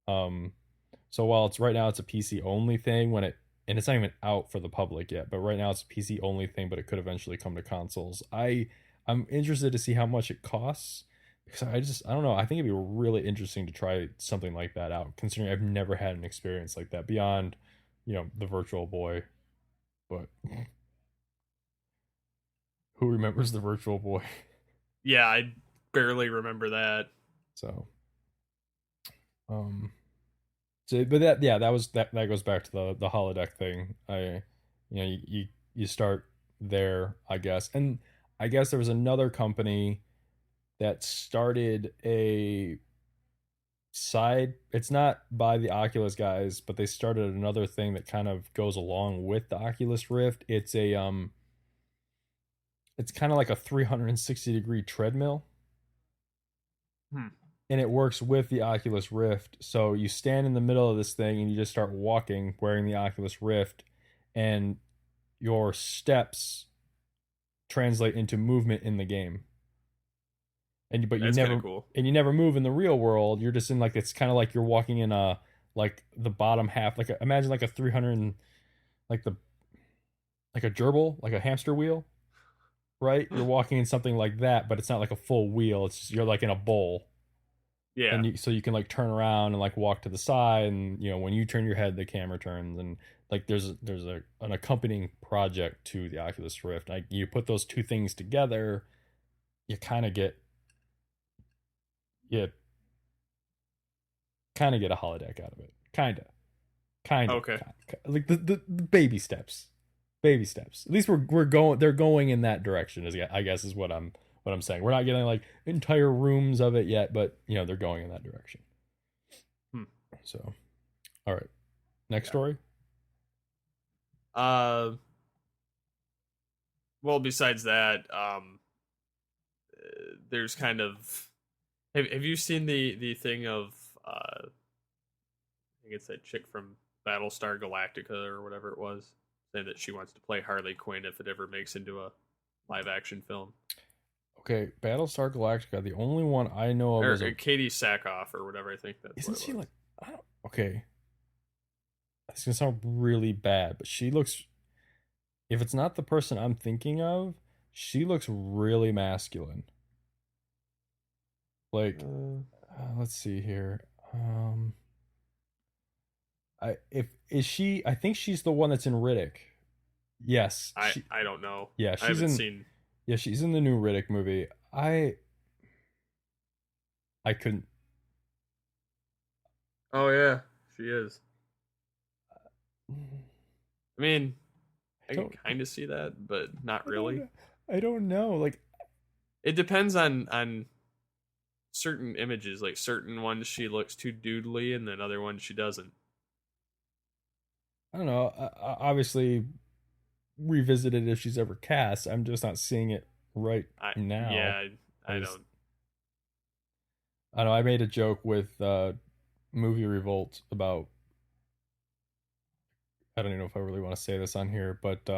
S3: So while it's right now it's a PC only thing, and it's not even out for the public yet, but right now it's a PC only thing, but it could eventually come to consoles. I'm interested to see how much it costs, because I don't know. I think it'd be really interesting to try something like that out, considering I've never had an experience like that beyond, the Virtual Boy. But who remembers the Virtual Boy?
S2: Yeah, I barely remember that.
S3: So, but that goes back to the holodeck thing. You start there, I guess, and I guess there was another company that started a side. It's not by the Oculus guys, but they started another thing that kind of goes along with the Oculus Rift. It's kind of like a 360-degree treadmill. And it works with the Oculus Rift. So you stand in the middle of this thing and you just start walking wearing the Oculus Rift, and your steps translate into movement in the game. But you never
S2: cool.
S3: And you never move in the real world. You're just in like, it's kind of like you're walking in like the bottom half, imagine like a 300, like a gerbil, like a hamster wheel, right? You're walking in something like that, but it's not like a full wheel. It's just, you're like in a bowl.
S2: Yeah.
S3: And so you can like turn around and like walk to the side, and when you turn your head, the camera turns, and like there's an accompanying project to the Oculus Rift. Like, you put those two things together, you kind of get a holodeck out of it. Kind of.
S2: Okay.
S3: Like the baby steps. At least they're going in that direction, I guess is what I'm saying. We're not getting like entire rooms of it yet, but they're going in that direction. So, all right. Next story.
S2: Well, besides that, there's kind of, have you seen the thing of I think it's that chick from Battlestar Galactica or whatever it was, saying that she wants to play Harley Quinn if it ever makes into a live action film.
S3: Okay, Battlestar Galactica. The only one I know of
S2: is Katie Sackhoff or whatever. I think that's.
S3: Isn't she like? Okay. It's gonna sound really bad, but she looks. If it's not the person I'm thinking of, she looks really masculine. Like, let's see here. I think she's the one that's in Riddick. Yes.
S2: I don't know.
S3: Yeah,
S2: I haven't seen.
S3: Yeah, she's in the new Riddick movie. I couldn't.
S2: Oh yeah, she is. I mean, I can kind of see that, but not really.
S3: I don't know. Like,
S2: it depends on certain images. Like certain ones she looks too doodly, and then other ones she doesn't.
S3: I don't know. Obviously, revisit it if she's ever cast. I'm just not seeing it right now.
S2: Yeah, I don't.
S3: I know. I made a joke with Movie Revolt about. I don't even know if I really want to say this on here, but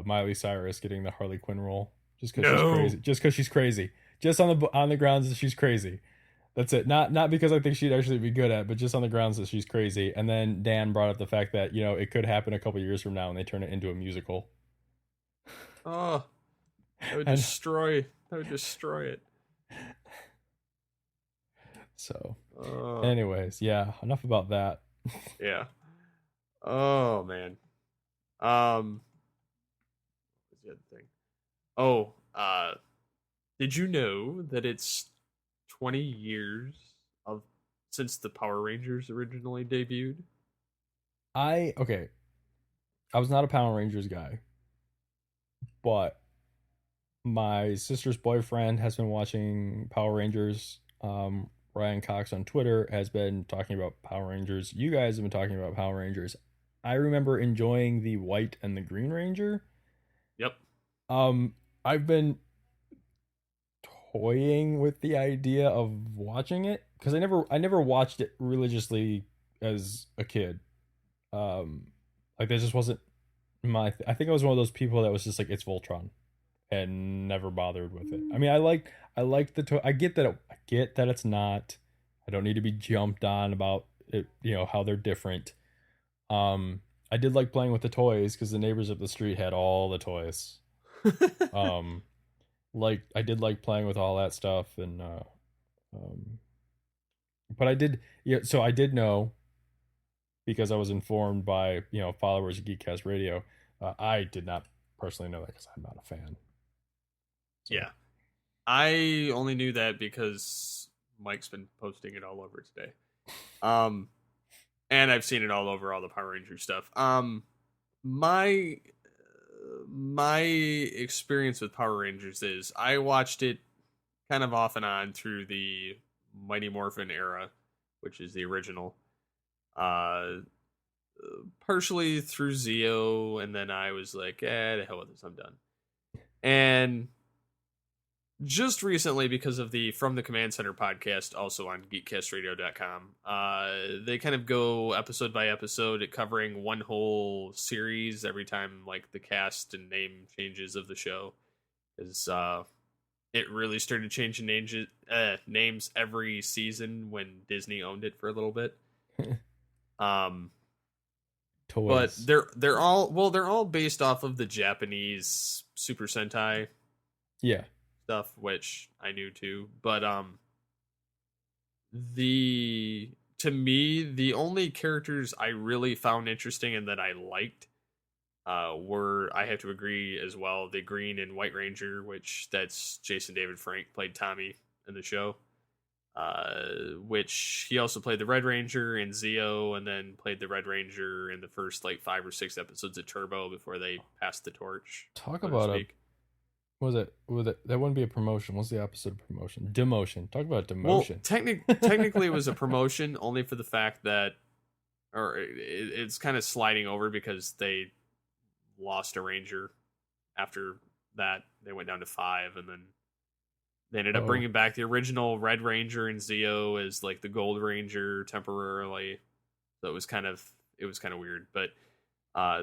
S3: Miley Cyrus getting the Harley Quinn role just because she's crazy. Just because she's crazy. Just on the grounds that she's crazy. That's it. Not because I think she'd actually be good at it, but just on the grounds that she's crazy. And then Dan brought up the fact that, you know, it could happen a couple years from now and they turn it into a musical.
S2: Oh, that would destroy it.
S3: So, anyways, yeah, enough about that.
S2: Yeah. Oh man. What's the other thing? Oh, did you know that it's 20 years since the Power Rangers originally debuted?
S3: I was not a Power Rangers guy, but my sister's boyfriend has been watching Power Rangers. Ryan Cox on Twitter has been talking about Power Rangers. You guys have been talking about Power Rangers. I remember enjoying the White and the Green Ranger.
S2: Yep.
S3: I've been toying with the idea of watching it because I never watched it religiously as a kid. Like that just wasn't my. I think I was one of those people that was just like, it's Voltron, and never bothered with it. I mean, I like the. I get that it's not. I don't need to be jumped on about it. You know how they're different. I did like playing with the toys because the neighbors up the street had all the toys. Like I did like playing with all that stuff, and but I did, yeah. So I did know because I was informed by followers of Geekcast Radio. I did not personally know that because I'm not a fan.
S2: So. Yeah, I only knew that because Mike's been posting it all over today. And I've seen it all over all the Power Rangers stuff. My experience with Power Rangers is I watched it kind of off and on through the Mighty Morphin era, which is the original. Partially through Zeo, and then I was like, the hell with this, I'm done. And just recently, because of the From the Command Center podcast, also on geekcastradio.com, they kind of go episode by episode at covering one whole series every time, like, the cast and name changes of the show. Because it really started changing names every season when Disney owned it for a little bit. Toys. But they're all based off of the Japanese Super Sentai.
S3: Yeah.
S2: Stuff, which I knew too, but to me the only characters I really found interesting and that I liked were, I have to agree as well, the Green and White Ranger, which that's Jason David Frank played Tommy in the show, which he also played the Red Ranger in Zeo, and then played the Red Ranger in the first like 5 or 6 episodes of Turbo before they passed the torch.
S3: Talk about a Was it that wouldn't be a promotion? What's the opposite of promotion? Demotion. Talk about demotion.
S2: Well, technically it was a promotion only for the fact that, or it's kind of sliding over because they lost a Ranger after that. They went down to 5, and then they ended up bringing back the original Red Ranger and Zeo as like the Gold Ranger temporarily. So it was kind of weird, but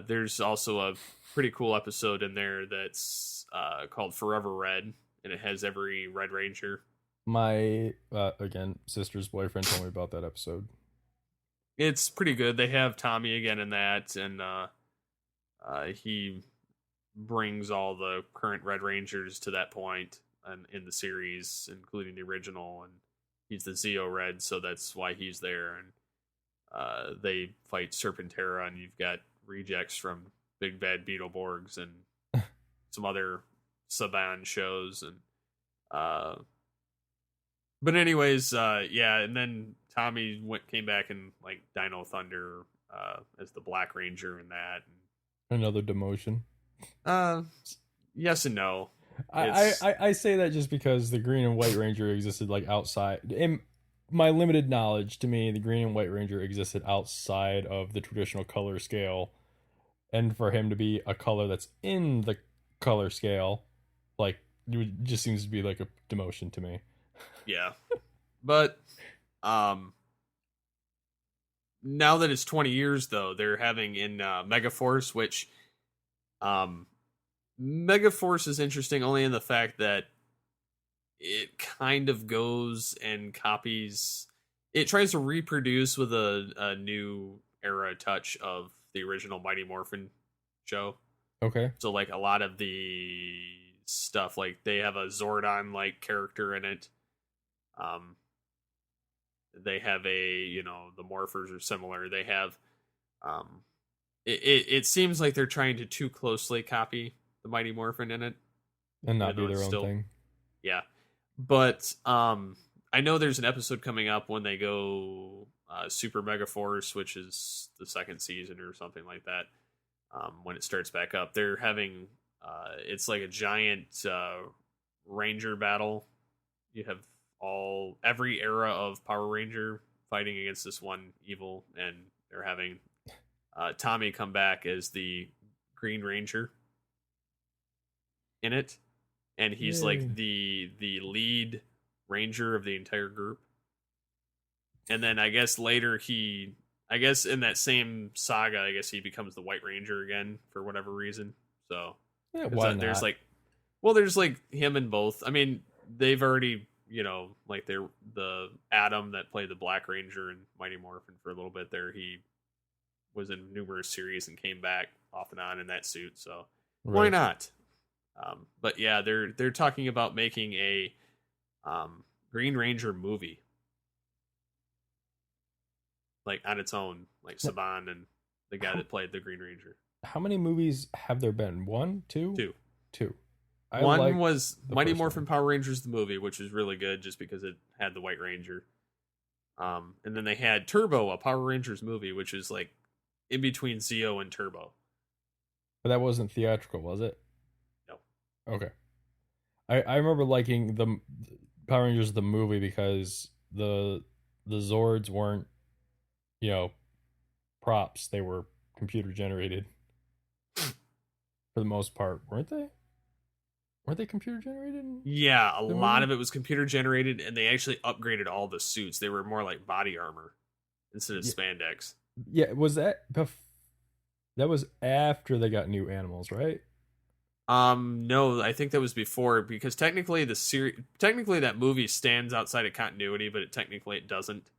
S2: there's also a pretty cool episode in there that's called Forever Red, and it has every Red Ranger.
S3: My again, sister's boyfriend told me about that episode.
S2: It's pretty good. They have Tommy again in that, and he brings all the current Red Rangers to that point in the series, including the original, and he's the Zeo Red, so that's why he's there. And they fight Serpentera, and you've got rejects from Big Bad Beetleborgs and some other Saban shows, and but anyways, yeah, and then Tommy came back in like Dino Thunder as the Black Ranger and that.
S3: Another demotion.
S2: Yes and no.
S3: I say that just because the Green and White Ranger existed like outside. In my limited knowledge, to me, the Green and White Ranger existed outside of the traditional color scale, and for him to be a color that's in the color scale, like, it just seems to be like a demotion to me.
S2: Yeah, but now that it's 20 years, though, they're having in Megaforce, which Megaforce is interesting only in the fact that it kind of goes and copies. It tries to reproduce with a new era touch of the original Mighty Morphin show.
S3: Okay.
S2: So, like, a lot of the stuff, like, they have a Zordon-like character in it. They have the morphers are similar. They have, it seems like they're trying to too closely copy the Mighty Morphin in it.
S3: And not do their own thing.
S2: Yeah. But, I know there's an episode coming up when they go, Super Megaforce, which is the second season or something like that. When it starts back up, they're having, it's like a giant, Ranger battle. You have every era of Power Ranger fighting against this one evil, and they're having Tommy come back as the Green Ranger in it, and he's like the lead ranger of the entire group. And then I guess later in that same saga, I guess he becomes the White Ranger again for whatever reason. So
S3: why not?
S2: There's like him in both. I mean, they've already, like they're the Adam that played the Black Ranger and Mighty Morphin for a little bit there. He was in numerous series and came back off and on in that suit. So why not? But yeah, they're talking about making a Green Ranger movie, like on its own, like Saban and the guy that played the Green Ranger.
S3: How many movies have there been? 1, 2? Two.
S2: One was Mighty Morphin Power Rangers the movie, which is really good just because it had the White Ranger. And then they had Turbo, a Power Rangers movie, which is like in between Zeo and Turbo.
S3: But that wasn't theatrical, was it?
S2: No.
S3: Okay. I remember liking the Power Rangers the movie because the Zords weren't, props. They were computer generated for the most part, weren't they? Weren't they computer generated?
S2: Yeah, a lot of it was computer generated, and they actually upgraded all the suits. They were more like body armor instead of spandex.
S3: Yeah, was that that was after they got new animals, right?
S2: No, I think that was before, because technically that movie stands outside of continuity, but technically it doesn't.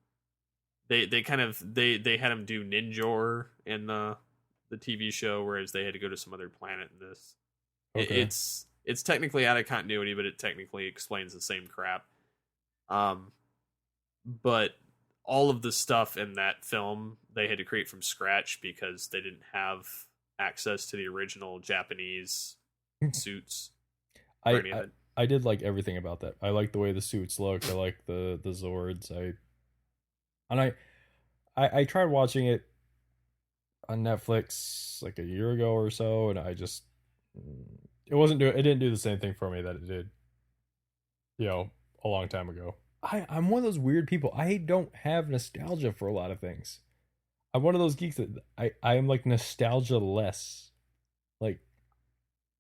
S2: They had him do Ninjor in the TV show, whereas they had to go to some other planet in this. Okay. It's technically out of continuity, but it technically explains the same crap. But all of the stuff in that film they had to create from scratch because they didn't have access to the original Japanese suits.
S3: I did like everything about that. I like the way the suits looked. I like the Zords. I tried watching it on Netflix like a year ago or so, and I just it didn't do the same thing for me that it did, a long time ago. I'm one of those weird people. I don't have nostalgia for a lot of things. I'm one of those geeks that I am like nostalgia less. Like,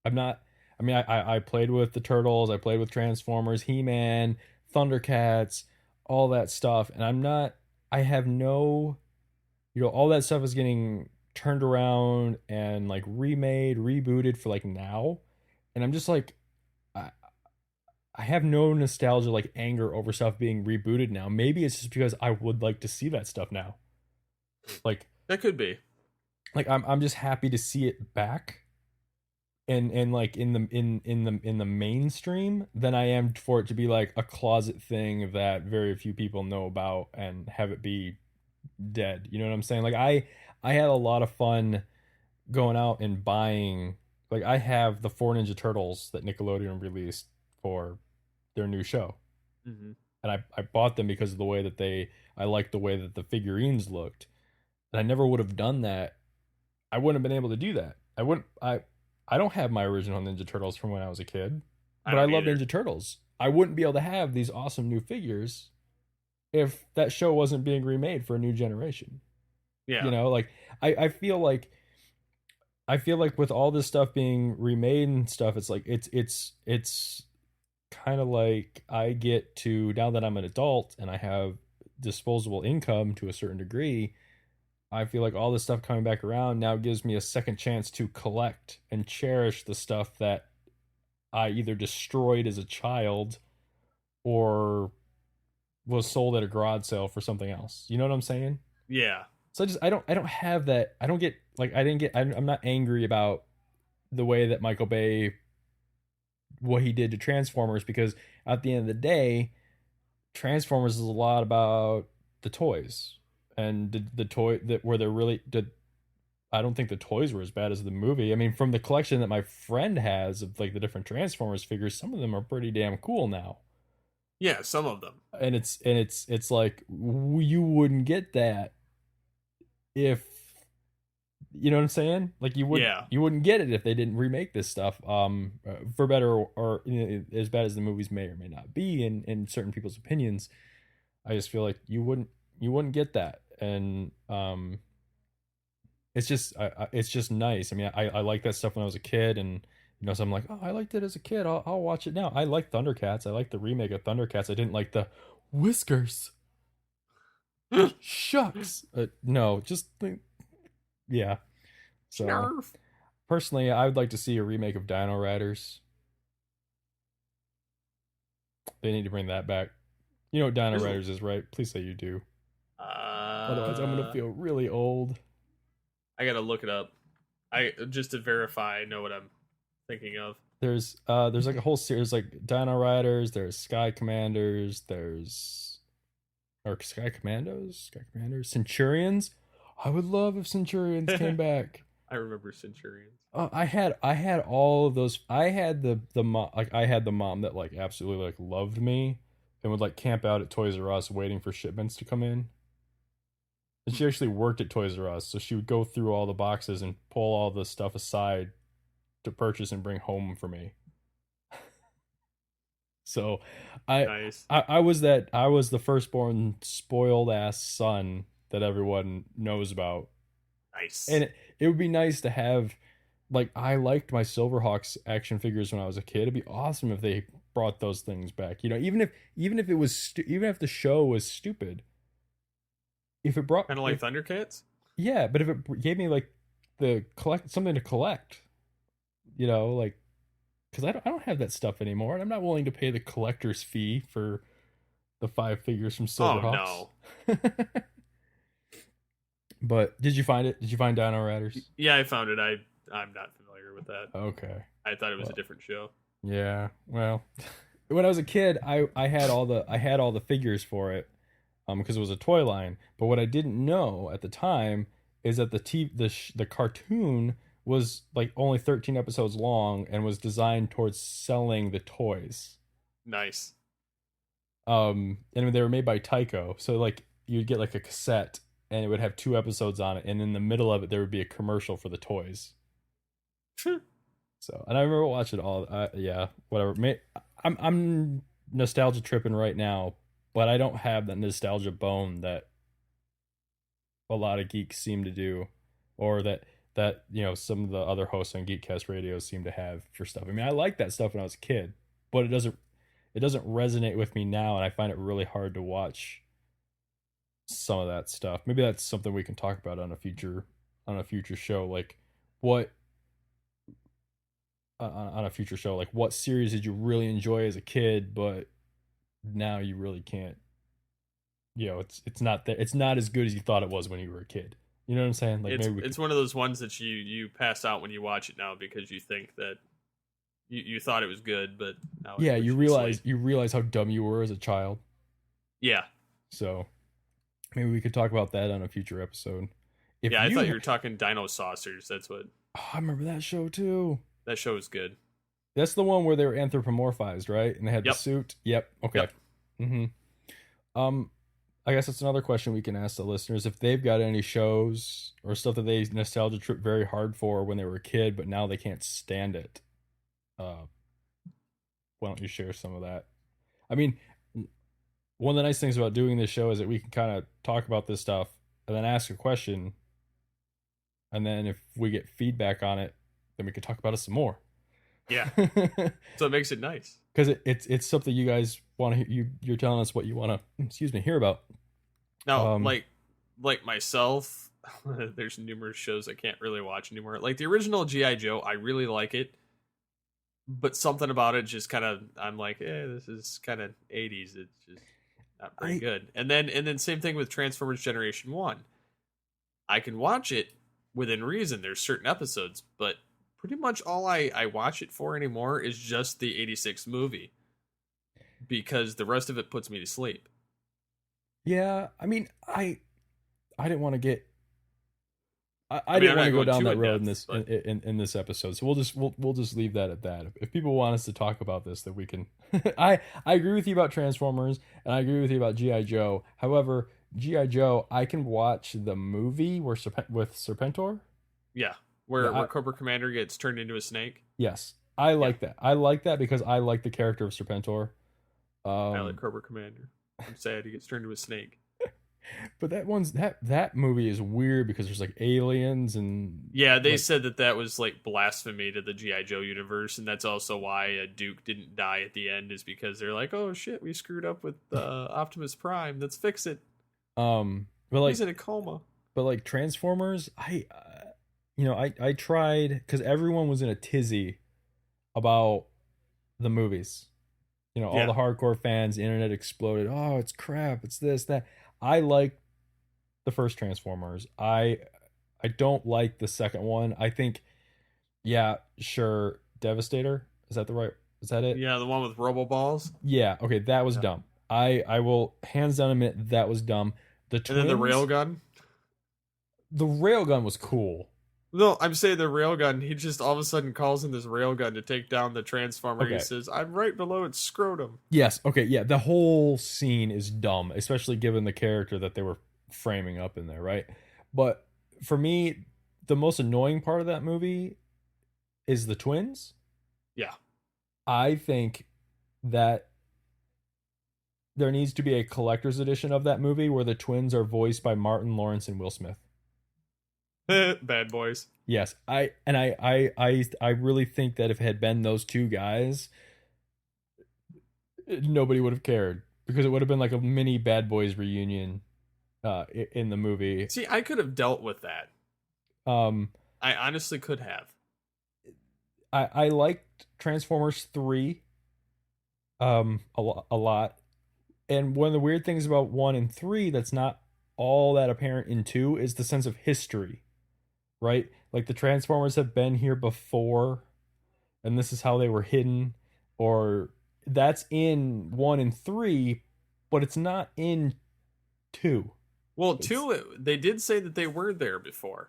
S3: I'm not. I mean, I played with the Turtles. I played with Transformers, He-Man, Thundercats, all that stuff, and I'm not. I have no. All that stuff is getting turned around and like remade, rebooted for like now. And I'm just like, I have no nostalgia, like anger over stuff being rebooted now. Maybe it's just because I would like to see that stuff now. Like,
S2: that could be.
S3: Like, I'm just happy to see it back, and like in the mainstream than I am for it to be like a closet thing that very few people know about and have it be dead. You know what I'm saying? Like I had a lot of fun going out and buying. Like I have the 4 Ninja Turtles that Nickelodeon released for their new show, and I bought them because of the way that I liked the way that the figurines looked, and I never would have done that. I wouldn't have been able to do that. I don't have my original Ninja Turtles from when I was a kid, but I love Ninja Turtles. I wouldn't be able to have these awesome new figures if that show wasn't being remade for a new generation.
S2: Yeah.
S3: You know, like I feel like with all this stuff being remade and stuff, it's like it's kind of like I get to, now that I'm an adult and I have disposable income to a certain degree, I feel like all this stuff coming back around now gives me a second chance to collect and cherish the stuff that I either destroyed as a child or was sold at a garage sale for something else. You know what I'm saying?
S2: Yeah.
S3: So I don't have that. I don't get, like, I'm not angry about the way that Michael Bay, what he did to Transformers, because at the end of the day, Transformers is a lot about the toys, and the toy that where they're really did. I don't think the toys were as bad as the movie. I mean, from the collection that my friend has of like the different Transformers figures, some of them are pretty damn cool now.
S2: Yeah, some of them.
S3: And it's like you wouldn't get that if, you know what I'm saying? Like you wouldn't get it if they didn't remake this stuff. For better or you know, as bad as the movies may or may not be in certain people's opinions, I just feel like you wouldn't get that. And it's just nice. I mean, I like that stuff when I was a kid, and you know, so I'm like, oh, I liked it as a kid. I'll watch it now. I like Thundercats. I like the remake of Thundercats. I didn't like the whiskers. Shucks. No, just yeah. So
S2: Snarf.
S3: Personally, I would like to see a remake of Dino Riders. They need to bring that back. You know what Dino Riders is, right? Please say you do. Otherwise, I'm gonna feel really old.
S2: I gotta look it up. I just to verify I know what I'm thinking of.
S3: There's like a whole series, like Dino Riders. There's Sky Commanders. Sky Commandos, Centurions. I would love if Centurions came back.
S2: I remember Centurions.
S3: I had all of those. I had the mom, like I had the mom that like absolutely like loved me and would like camp out at Toys R Us waiting for shipments to come in. And she actually worked at Toys R Us, so she would go through all the boxes and pull all the stuff aside to purchase and bring home for me. So
S2: nice.
S3: I was the firstborn spoiled ass son that everyone knows about.
S2: Nice.
S3: And it would be nice to have, like, I liked my Silverhawks action figures when I was a kid. It'd be awesome if they brought those things back. You know, even if it was even if the show was stupid. If it brought
S2: kind of like Thundercats?
S3: Yeah, but if it gave me like something to collect, you know, like, because I don't have that stuff anymore, and I'm not willing to pay the collector's fee for the 5 figures from Silverhawks.
S2: Oh no.
S3: But did you find it? Did you find Dino Riders?
S2: Yeah, I found it. I'm not familiar with that.
S3: Okay.
S2: I thought it was a different show.
S3: Yeah. Well, when I was a kid, I had all the figures for it, because it was a toy line. But what I didn't know at the time is that the cartoon was like only 13 episodes long and was designed towards selling the toys.
S2: Nice.
S3: And they were made by Tyco, so like you'd get like a cassette and it would have 2 episodes on it, and in the middle of it there would be a commercial for the toys. So, and I remember watching all. Yeah, whatever. I'm nostalgia tripping right now, but I don't have that nostalgia bone that a lot of geeks seem to do, or that you know, some of the other hosts on Geekcast Radio seem to have for stuff. I mean, I like that stuff when I was a kid, but it doesn't resonate with me now, and I find it really hard to watch some of that stuff. Maybe that's something we can talk about on a future show, like what on a future show, like what series did you really enjoy as a kid, but now you really can't, you know, it's not as good as you thought it was when you were a kid. You know what I'm saying? Like
S2: it's one of those ones that you pass out when you watch it now because you think that you thought it was good, but now
S3: you realize how dumb you were as a child.
S2: Yeah.
S3: So Maybe we could talk about that on a future episode.
S2: Yeah, I thought you were talking Dino Saucers. That's what.
S3: Oh, I remember that show too.
S2: That show is good.
S3: That's the one where they were anthropomorphized, right? And they had the suit. Yep. Okay. Yep. I guess that's another question we can ask the listeners if they've got any shows or stuff that they nostalgia trip very hard for when they were a kid, but now they can't stand it. Why don't you share some of that? I mean, one of the nice things about doing this show is that we can kind of talk about this stuff and then ask a question, and then if we get feedback on it, then we can talk about it some more.
S2: Yeah. So it makes it nice
S3: because it's something you guys want to. You're telling us what you want to. Hear about.
S2: Now, like myself, there's numerous shows I can't really watch anymore. Like the original G.I. Joe, I really like it, but something about it just kind of, I'm like, this is kind of 80s. It's just not very good. And then same thing with Transformers Generation 1. I can watch it within reason. There's certain episodes, but pretty much all I watch it for anymore is just the 86 movie, because the rest of it puts me to sleep.
S3: Yeah, I mean, I didn't want to get I didn't want to go down that road in this episode, so we'll just leave that at that. If people want us to talk about this, that we can. I agree with you about Transformers, and I agree with you about G.I. Joe. However, G.I. Joe, I can watch the movie with Serpentor.
S2: Yeah, where Cobra Commander gets turned into a snake.
S3: Yes, I like that. I like that because I like the character of Serpentor.
S2: I like Cobra Commander. I'm sad he gets turned into a snake.
S3: But that movie is weird because there's like aliens and
S2: they said that was like blasphemy to the G.I. Joe universe, and that's also why Duke didn't die at the end, is because they're like, oh shit, we screwed up with Optimus Prime, let's fix it.
S3: But like
S2: he's in a coma.
S3: But like Transformers, I tried, because everyone was in a tizzy about the movies. All the hardcore fans, the internet exploded. Oh, it's crap. It's this, that. I like the first Transformers. I don't like the second one. I think, sure, Devastator. Is that it?
S2: Yeah, the one with Robo-Balls.
S3: Yeah, okay, that was dumb. I will hands down admit that was dumb. The twins,
S2: and then the railgun.
S3: The railgun was cool.
S2: No, I'm saying the railgun, he just all of a sudden calls in this railgun to take down the Transformer. Okay. He says, I'm right below its scrotum.
S3: Yes, okay, yeah. The whole scene is dumb, especially given the character that they were framing up in there, right? But for me, the most annoying part of that movie is the twins.
S2: Yeah.
S3: I think that there needs to be a collector's edition of that movie where the twins are voiced by Martin Lawrence and Will Smith.
S2: Bad boys.
S3: Yes, I really think that if it had been those two guys, nobody would have cared, because it would have been like a mini Bad Boys reunion in the movie.
S2: See, I could have dealt with that. I honestly could have.
S3: I liked Transformers 3 a lot. And one of the weird things about 1 and 3 that's not all that apparent in 2 is the sense of history. Right? Like the Transformers have been here before, and this is how they were hidden, or that's in 1 and 3, but it's not in 2.
S2: Well, 2, they did say that they were there before.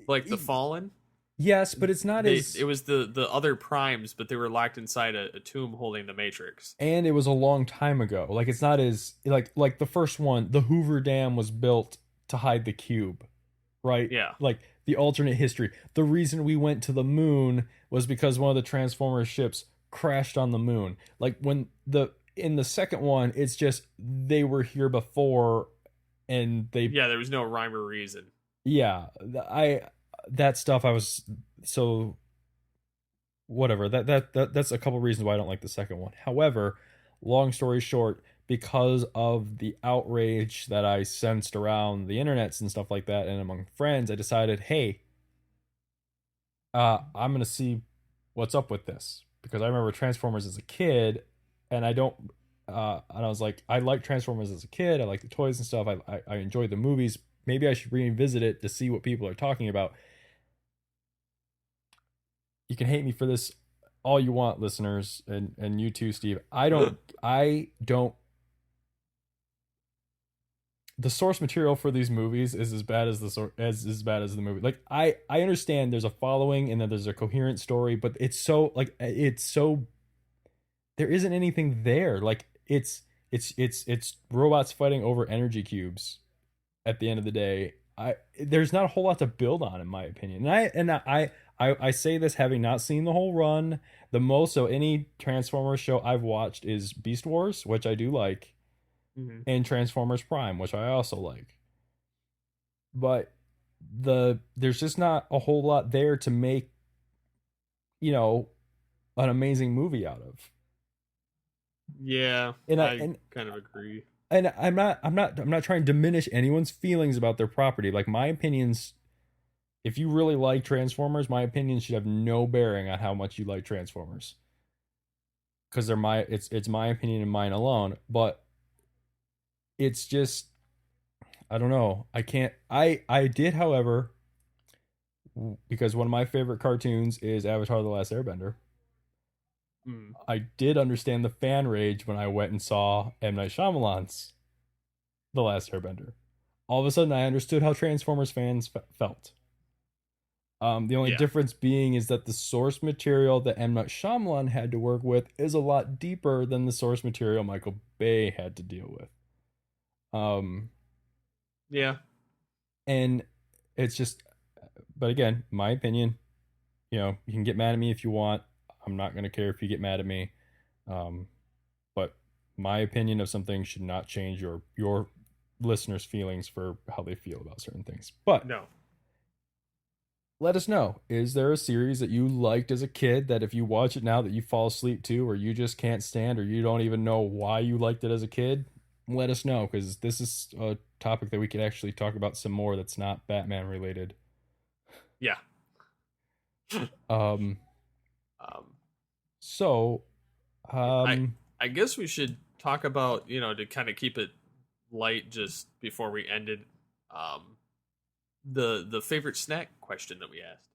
S2: Like the Fallen.
S3: Yes, but it's not
S2: it was the other primes, but they were locked inside a tomb holding the Matrix.
S3: And it was a long time ago. Like it's not as like the first one, the Hoover Dam was built to hide the cube. Right?
S2: Yeah.
S3: Like the alternate history. The reason we went to the moon was because one of the Transformers ships crashed on the moon. Like in the second one, it's just they were here before, and
S2: there was no rhyme or reason.
S3: Yeah, that stuff I was so whatever. That's a couple reasons why I don't like the second one. However, long story short, because of the outrage that I sensed around the internets and stuff like that and among friends, I decided, hey, I'm going to see what's up with this. Because I remember Transformers as a kid, and I was like, I like Transformers as a kid. I like the toys and stuff. I enjoyed the movies. Maybe I should revisit it to see what people are talking about. You can hate me for this all you want, listeners, and you too, Steve. I don't the source material for these movies is as bad as the movie. Like I understand there's a following and then there's a coherent story, but it's so there isn't anything there. Like it's robots fighting over energy cubes at the end of the day. There's not a whole lot to build on, in my opinion. And I say this having not seen the whole run. So any Transformers show I've watched is Beast Wars, which I do like, and Transformers Prime, which I also like. But there's just not a whole lot there to make, an amazing movie out of.
S2: Yeah, I kind of agree.
S3: And I'm not trying to diminish anyone's feelings about their property. Like, my opinions, if you really like Transformers, my opinions should have no bearing on how much you like Transformers. Because it's my opinion and mine alone. But it's just, I don't know. I did, however, because one of my favorite cartoons is Avatar: The Last Airbender. I did understand the fan rage when I went and saw M. Night Shyamalan's The Last Airbender. All of a sudden, I understood how Transformers fans felt. The only difference being is that the source material that M. Night Shyamalan had to work with is a lot deeper than the source material Michael Bay had to deal with.
S2: Yeah.
S3: And it's just, but again, my opinion, you can get mad at me if you want. I'm not going to care if you get mad at me. But my opinion of something should not change your listeners' feelings for how they feel about certain things. But
S2: no.
S3: Let us know. Is there a series that you liked as a kid that if you watch it now that you fall asleep to, or you just can't stand, or you don't even know why you liked it as a kid? Let us know, because this is a topic that we could actually talk about some more that's not Batman related.
S2: Yeah. I guess we should talk about, to kind of keep it light just before we ended, the favorite snack question that we asked.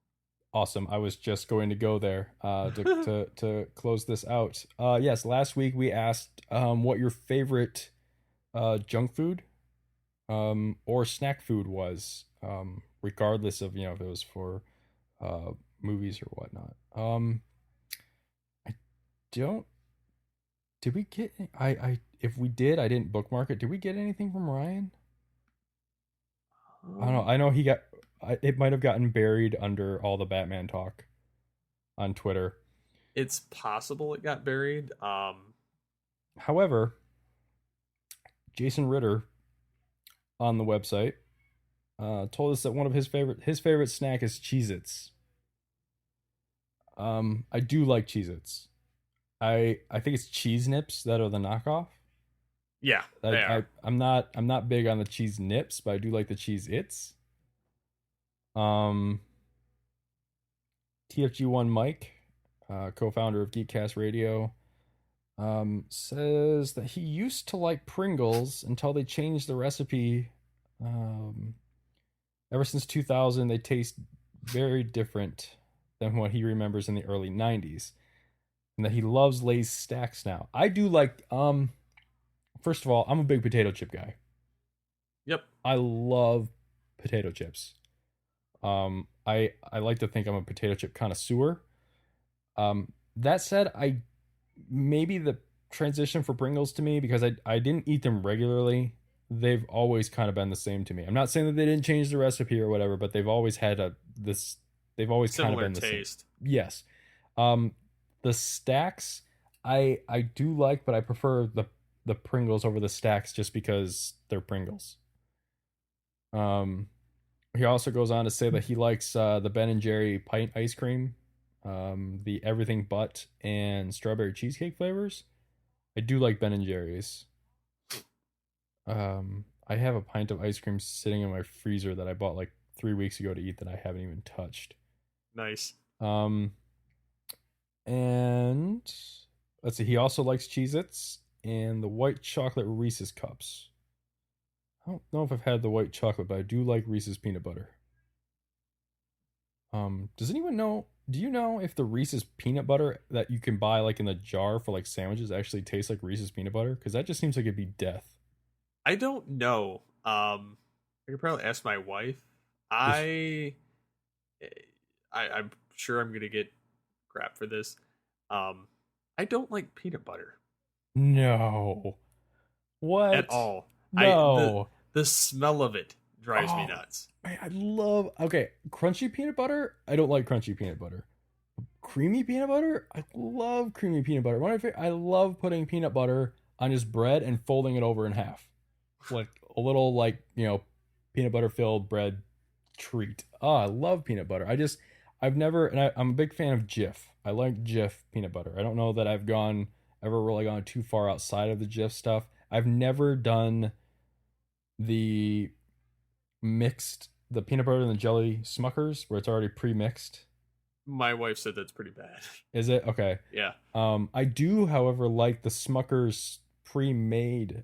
S3: Awesome. I was just going to go there to close this out. Yes, last week we asked what your favorite junk food or snack food was, regardless of, if it was for movies or whatnot. Did we get, if we did, I didn't bookmark it. Did we get anything from Ryan? I don't know. I know he got, it might have gotten buried under all the Batman talk on Twitter.
S2: It's possible it got buried.
S3: However, Jason Ritter on the website told us that one of his favorite snack is Cheez-Its. I do like Cheez-Its. I think it's Cheese Nips that are the knockoff.
S2: Yeah, they are.
S3: I'm not big on the Cheese Nips, but I do like the Cheez-Its. TFG1 Mike, co-founder of Geekcast Radio, says that he used to like Pringles until they changed the recipe. Ever since 2000, they taste very different than what he remembers in the early 90s. And that he loves Lay's stacks now. I do like, first of all, I'm a big potato chip guy.
S2: Yep.
S3: I love potato chips. I like to think I'm a potato chip connoisseur. That said, maybe the transition for Pringles to me, because I didn't eat them regularly, they've always kind of been the same to me. I'm not saying that they didn't change the recipe or whatever, but they've always had they've always
S2: similar
S3: kind of been the
S2: taste.
S3: Same. Yes. The stacks I do like, but I prefer the Pringles over the stacks just because they're Pringles. He also goes on to say that he likes the Ben and Jerry pint ice cream, the everything but and strawberry cheesecake flavors. I do like Ben and Jerry's. I have a pint of ice cream sitting in my freezer that I bought like 3 weeks ago to eat that I haven't even touched.
S2: Nice.
S3: And let's see, he also likes Cheez-Its and the white chocolate Reese's cups. I don't know if I've had the white chocolate, but I do like Reese's peanut butter. Does anyone know, do you know if the Reese's peanut butter that you can buy like in the jar for like sandwiches actually tastes like Reese's peanut butter? Because that just seems like it'd be death.
S2: I don't know. I could probably ask my wife. I'm sure I'm gonna get crap for this. I don't like peanut butter.
S3: No. What?
S2: At all.
S3: No.
S2: The smell of it drives me nuts.
S3: Man, I love crunchy peanut butter. I don't like crunchy peanut butter. Creamy peanut butter. I love creamy peanut butter. I love putting peanut butter on just bread and folding it over in half, like a little peanut butter filled bread treat. Oh, I love peanut butter. I'm a big fan of Jif. I like Jif peanut butter. I don't know that I've ever really gone too far outside of the Jif stuff. I've never done the peanut butter and the jelly Smuckers where it's already pre-mixed.
S2: My wife said that's pretty bad.
S3: Is it? Okay.
S2: Yeah.
S3: I do, however, like the Smuckers pre-made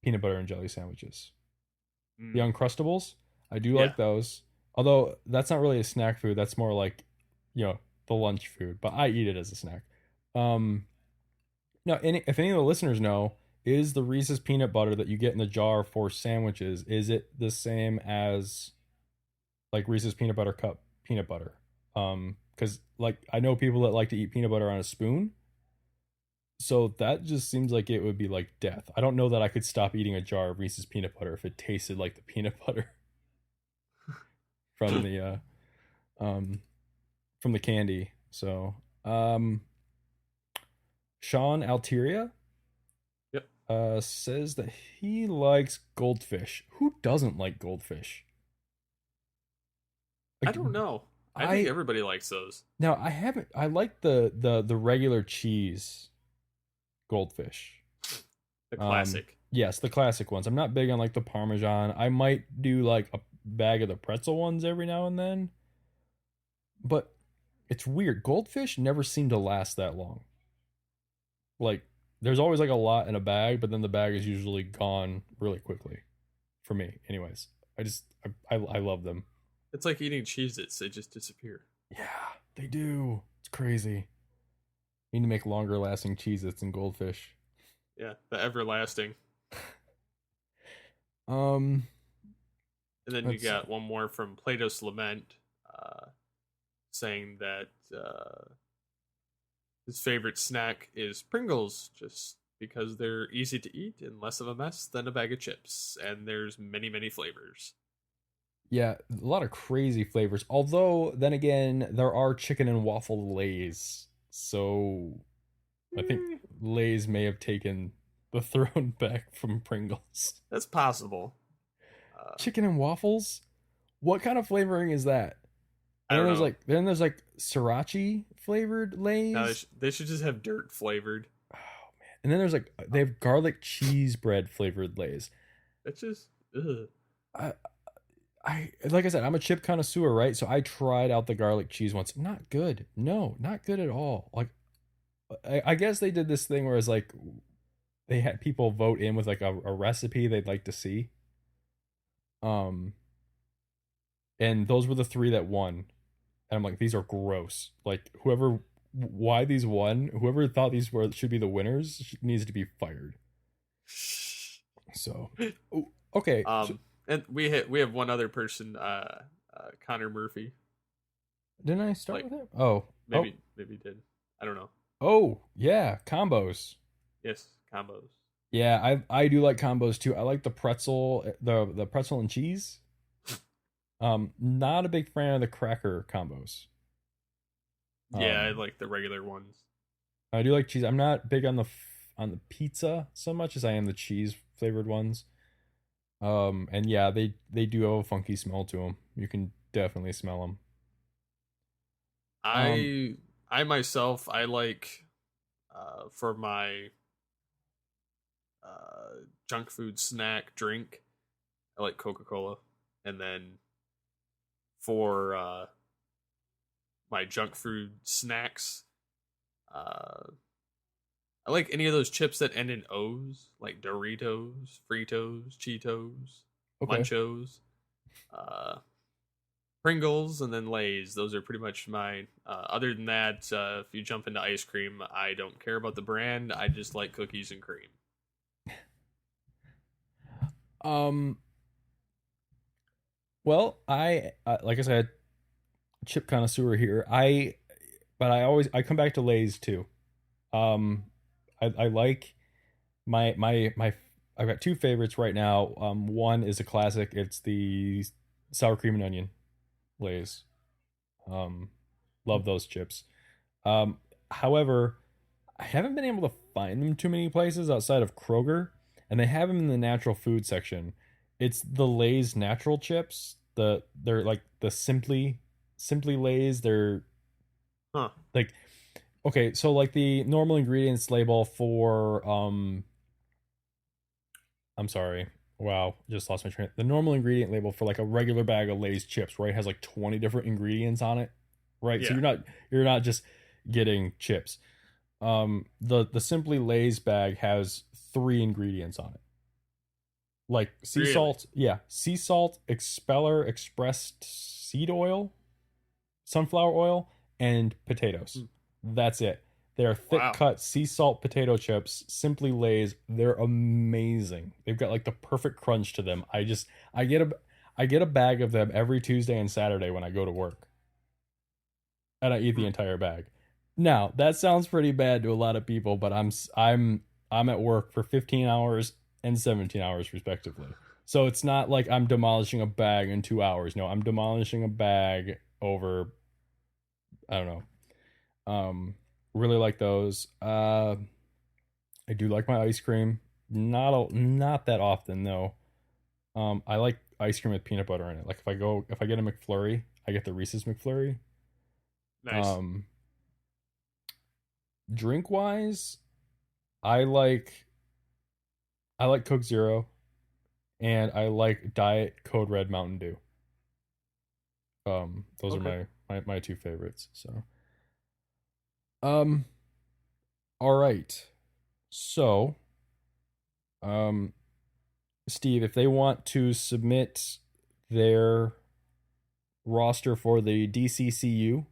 S3: peanut butter and jelly sandwiches. The Uncrustables. I do like those. Although that's not really a snack food. That's more like, the lunch food. But I eat it as a snack. Now, if any of the listeners know, is the Reese's peanut butter that you get in the jar for sandwiches, is it the same as like Reese's peanut butter cup peanut butter? Because I know people that like to eat peanut butter on a spoon. So that just seems like it would be like death. I don't know that I could stop eating a jar of Reese's peanut butter if it tasted like the peanut butter from the candy. So, Sean Alteria says that he likes goldfish. Who doesn't like goldfish?
S2: I don't know. I think everybody likes those.
S3: Now, I like the regular cheese goldfish.
S2: The classic.
S3: Yes, the classic ones. I'm not big on like the Parmesan. I might do like a bag of the pretzel ones every now and then. But it's weird. Goldfish never seem to last that long. Like, there's always like a lot in a bag, but then the bag is usually gone really quickly. For me, anyways. I love them.
S2: It's like eating Cheez-Its. They just disappear.
S3: Yeah, they do. It's crazy. You need to make longer lasting Cheez-Its and goldfish.
S2: Yeah, the everlasting.
S3: And
S2: then you got one more from Plato's Lament, saying that his favorite snack is Pringles, just because they're easy to eat and less of a mess than a bag of chips. And there's many, many flavors.
S3: Yeah, a lot of crazy flavors. Although, then again, there are chicken and waffle Lays. So, I think Lays may have taken the throne back from Pringles.
S2: That's possible.
S3: Chicken and waffles? What kind of flavoring is that?
S2: I don't know.
S3: Then there's like sriracha flavored Lays.
S2: No, they should just have dirt flavored.
S3: Oh man! And then there's they have garlic cheese bread flavored Lays.
S2: That's just ugh.
S3: I like I said, I'm a chip connoisseur, right? So I tried out the garlic cheese once. Not good. No, not good at all. Like, I guess they did this thing where it's like they had people vote in with like a recipe they'd like to see. And those were the 3 that won. And I'm like, these are gross. Like, why these won, whoever thought these should be the winners needs to be fired. So, okay.
S2: And we have one other person, Connor Murphy.
S3: Didn't I start with him? Oh,
S2: maybe he did. I don't know.
S3: Oh yeah, combos.
S2: Yes, combos.
S3: Yeah, I do like combos too. I like the pretzel, the pretzel and cheese. Not a big fan of the cracker combos.
S2: Yeah, I like the regular ones.
S3: I do like cheese. I'm not big on the pizza so much as I am the cheese flavored ones. And yeah, they do have a funky smell to them. You can definitely smell them.
S2: I myself, I like, for my junk food snack drink, I like Coca-Cola. And then for my junk food snacks, I like any of those chips that end in O's, like Doritos, Fritos, Cheetos, Munchos, Pringles, and then Lay's. Those are pretty much mine. Other than that, if you jump into ice cream, I don't care about the brand. I just like cookies and cream.
S3: Well, I like I said, chip connoisseur here. But I come back to Lay's too. I like my I've got two favorites right now. One is a classic. It's the sour cream and onion Lay's. Love those chips. However, I haven't been able to find them too many places outside of Kroger, and they have them in the natural food section. It's the Lay's natural chips. They're like the simply Lay's. They're like okay, so like the normal ingredients label for I'm sorry. Wow, just lost my train. The normal ingredient label for like a regular bag of Lay's chips, right, has like 20 different ingredients on it, right? Yeah. So you're not just getting chips. The Simply Lay's bag has 3 ingredients on it. Like sea salt, sea salt, expeller, expressed seed oil, sunflower oil, and potatoes. That's it. They're thick cut sea salt potato chips, Simply Lay's. They're amazing. They've got like the perfect crunch to them. I get a bag of them every Tuesday and Saturday when I go to work. And I eat the entire bag. Now, that sounds pretty bad to a lot of people, but I'm at work for 15 hours and 17 hours respectively. So it's not like I'm demolishing a bag in 2 hours. No, I'm demolishing a bag over, I don't know. Really like those. I do like my ice cream. Not that often though. I like ice cream with peanut butter in it. Like if I get a McFlurry, I get the Reese's McFlurry.
S2: Nice.
S3: Drink wise, I like Coke Zero, and I like Diet Code Red Mountain Dew. Those are my two favorites. So, all right. So, Steve, if they want to submit their roster for the DCCU,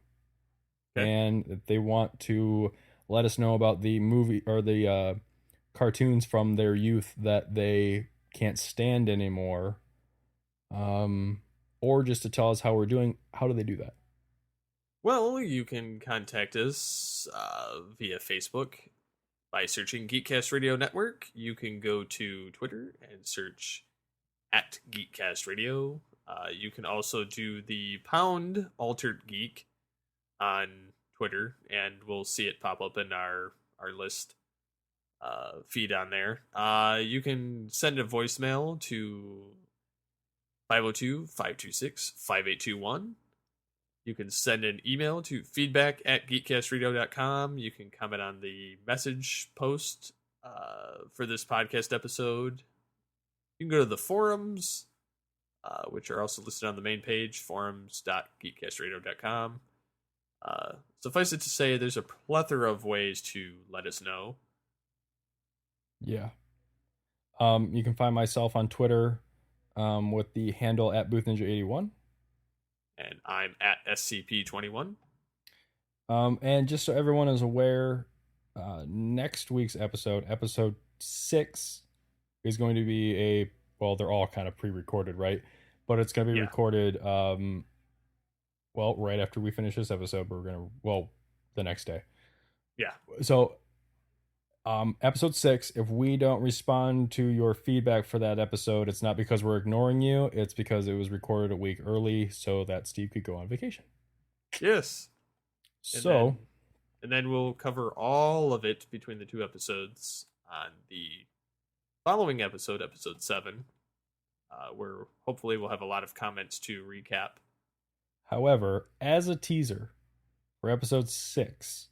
S3: and if they want to let us know about the movie or the cartoons from their youth that they can't stand anymore, or just to tell us how we're doing, how do they do that?
S2: Well, you can contact us via Facebook by searching Geekcast Radio Network. You can go to Twitter and search at Geekcast Radio. You can also do the pound Altered Geek on Twitter, and we'll see it pop up in our list feed on there. You can send a voicemail to 502-526-5821. You can send an email to feedback@geekcastradio.com. You can comment on the message post for this podcast episode. You can go to the forums, which are also listed on the main page, forums.geekcastradio.com. Suffice it to say, there's a plethora of ways to let us know.
S3: Yeah. You can find myself on Twitter with the handle @BoothNinja81.
S2: And I'm at SCP21.
S3: And just so everyone is aware, next week's episode 6, is going to be well, they're all kind of pre-recorded, right? But it's going to be recorded, right after we finish this episode. The next day.
S2: Yeah.
S3: So, episode 6, if we don't respond to your feedback for that episode, it's not because we're ignoring you. It's because it was recorded a week early so that Steve could go on vacation.
S2: Yes.
S3: So,
S2: and then we'll cover all of it between the 2 episodes on the following episode 7, where hopefully we'll have a lot of comments to recap.
S3: However, as a teaser for episode 6,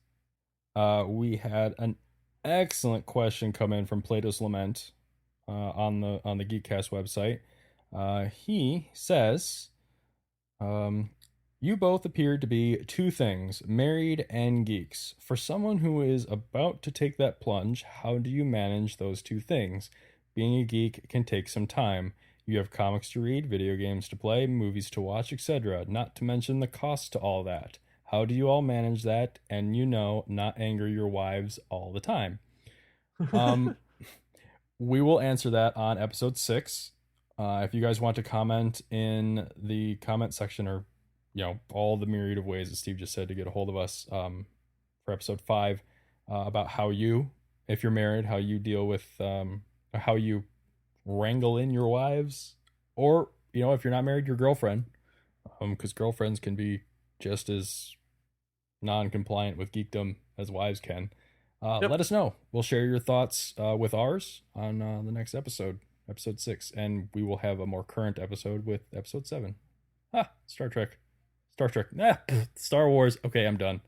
S3: we had an excellent question come in from Plato's Lament on the Geekcast website. He says, you both appear to be 2 things, married and geeks. For someone who is about to take that plunge, how do you manage those 2 things? Being a geek can take some time. You have comics to read, video games to play, movies to watch, etc. Not to mention the cost to all that. How do you all manage that and, not anger your wives all the time? We will answer that on episode 6. If you guys want to comment in the comment section, or all the myriad of ways that Steve just said to get a hold of us for episode 5, about how you, if you're married, how you deal with how you wrangle in your wives, or if you're not married, your girlfriend, because girlfriends can be just as non-compliant with geekdom as wives can. Let us know. We'll share your thoughts with ours on the next episode 6, and we will have a more current episode with episode 7. Star Trek, Star Wars. Okay, I'm done.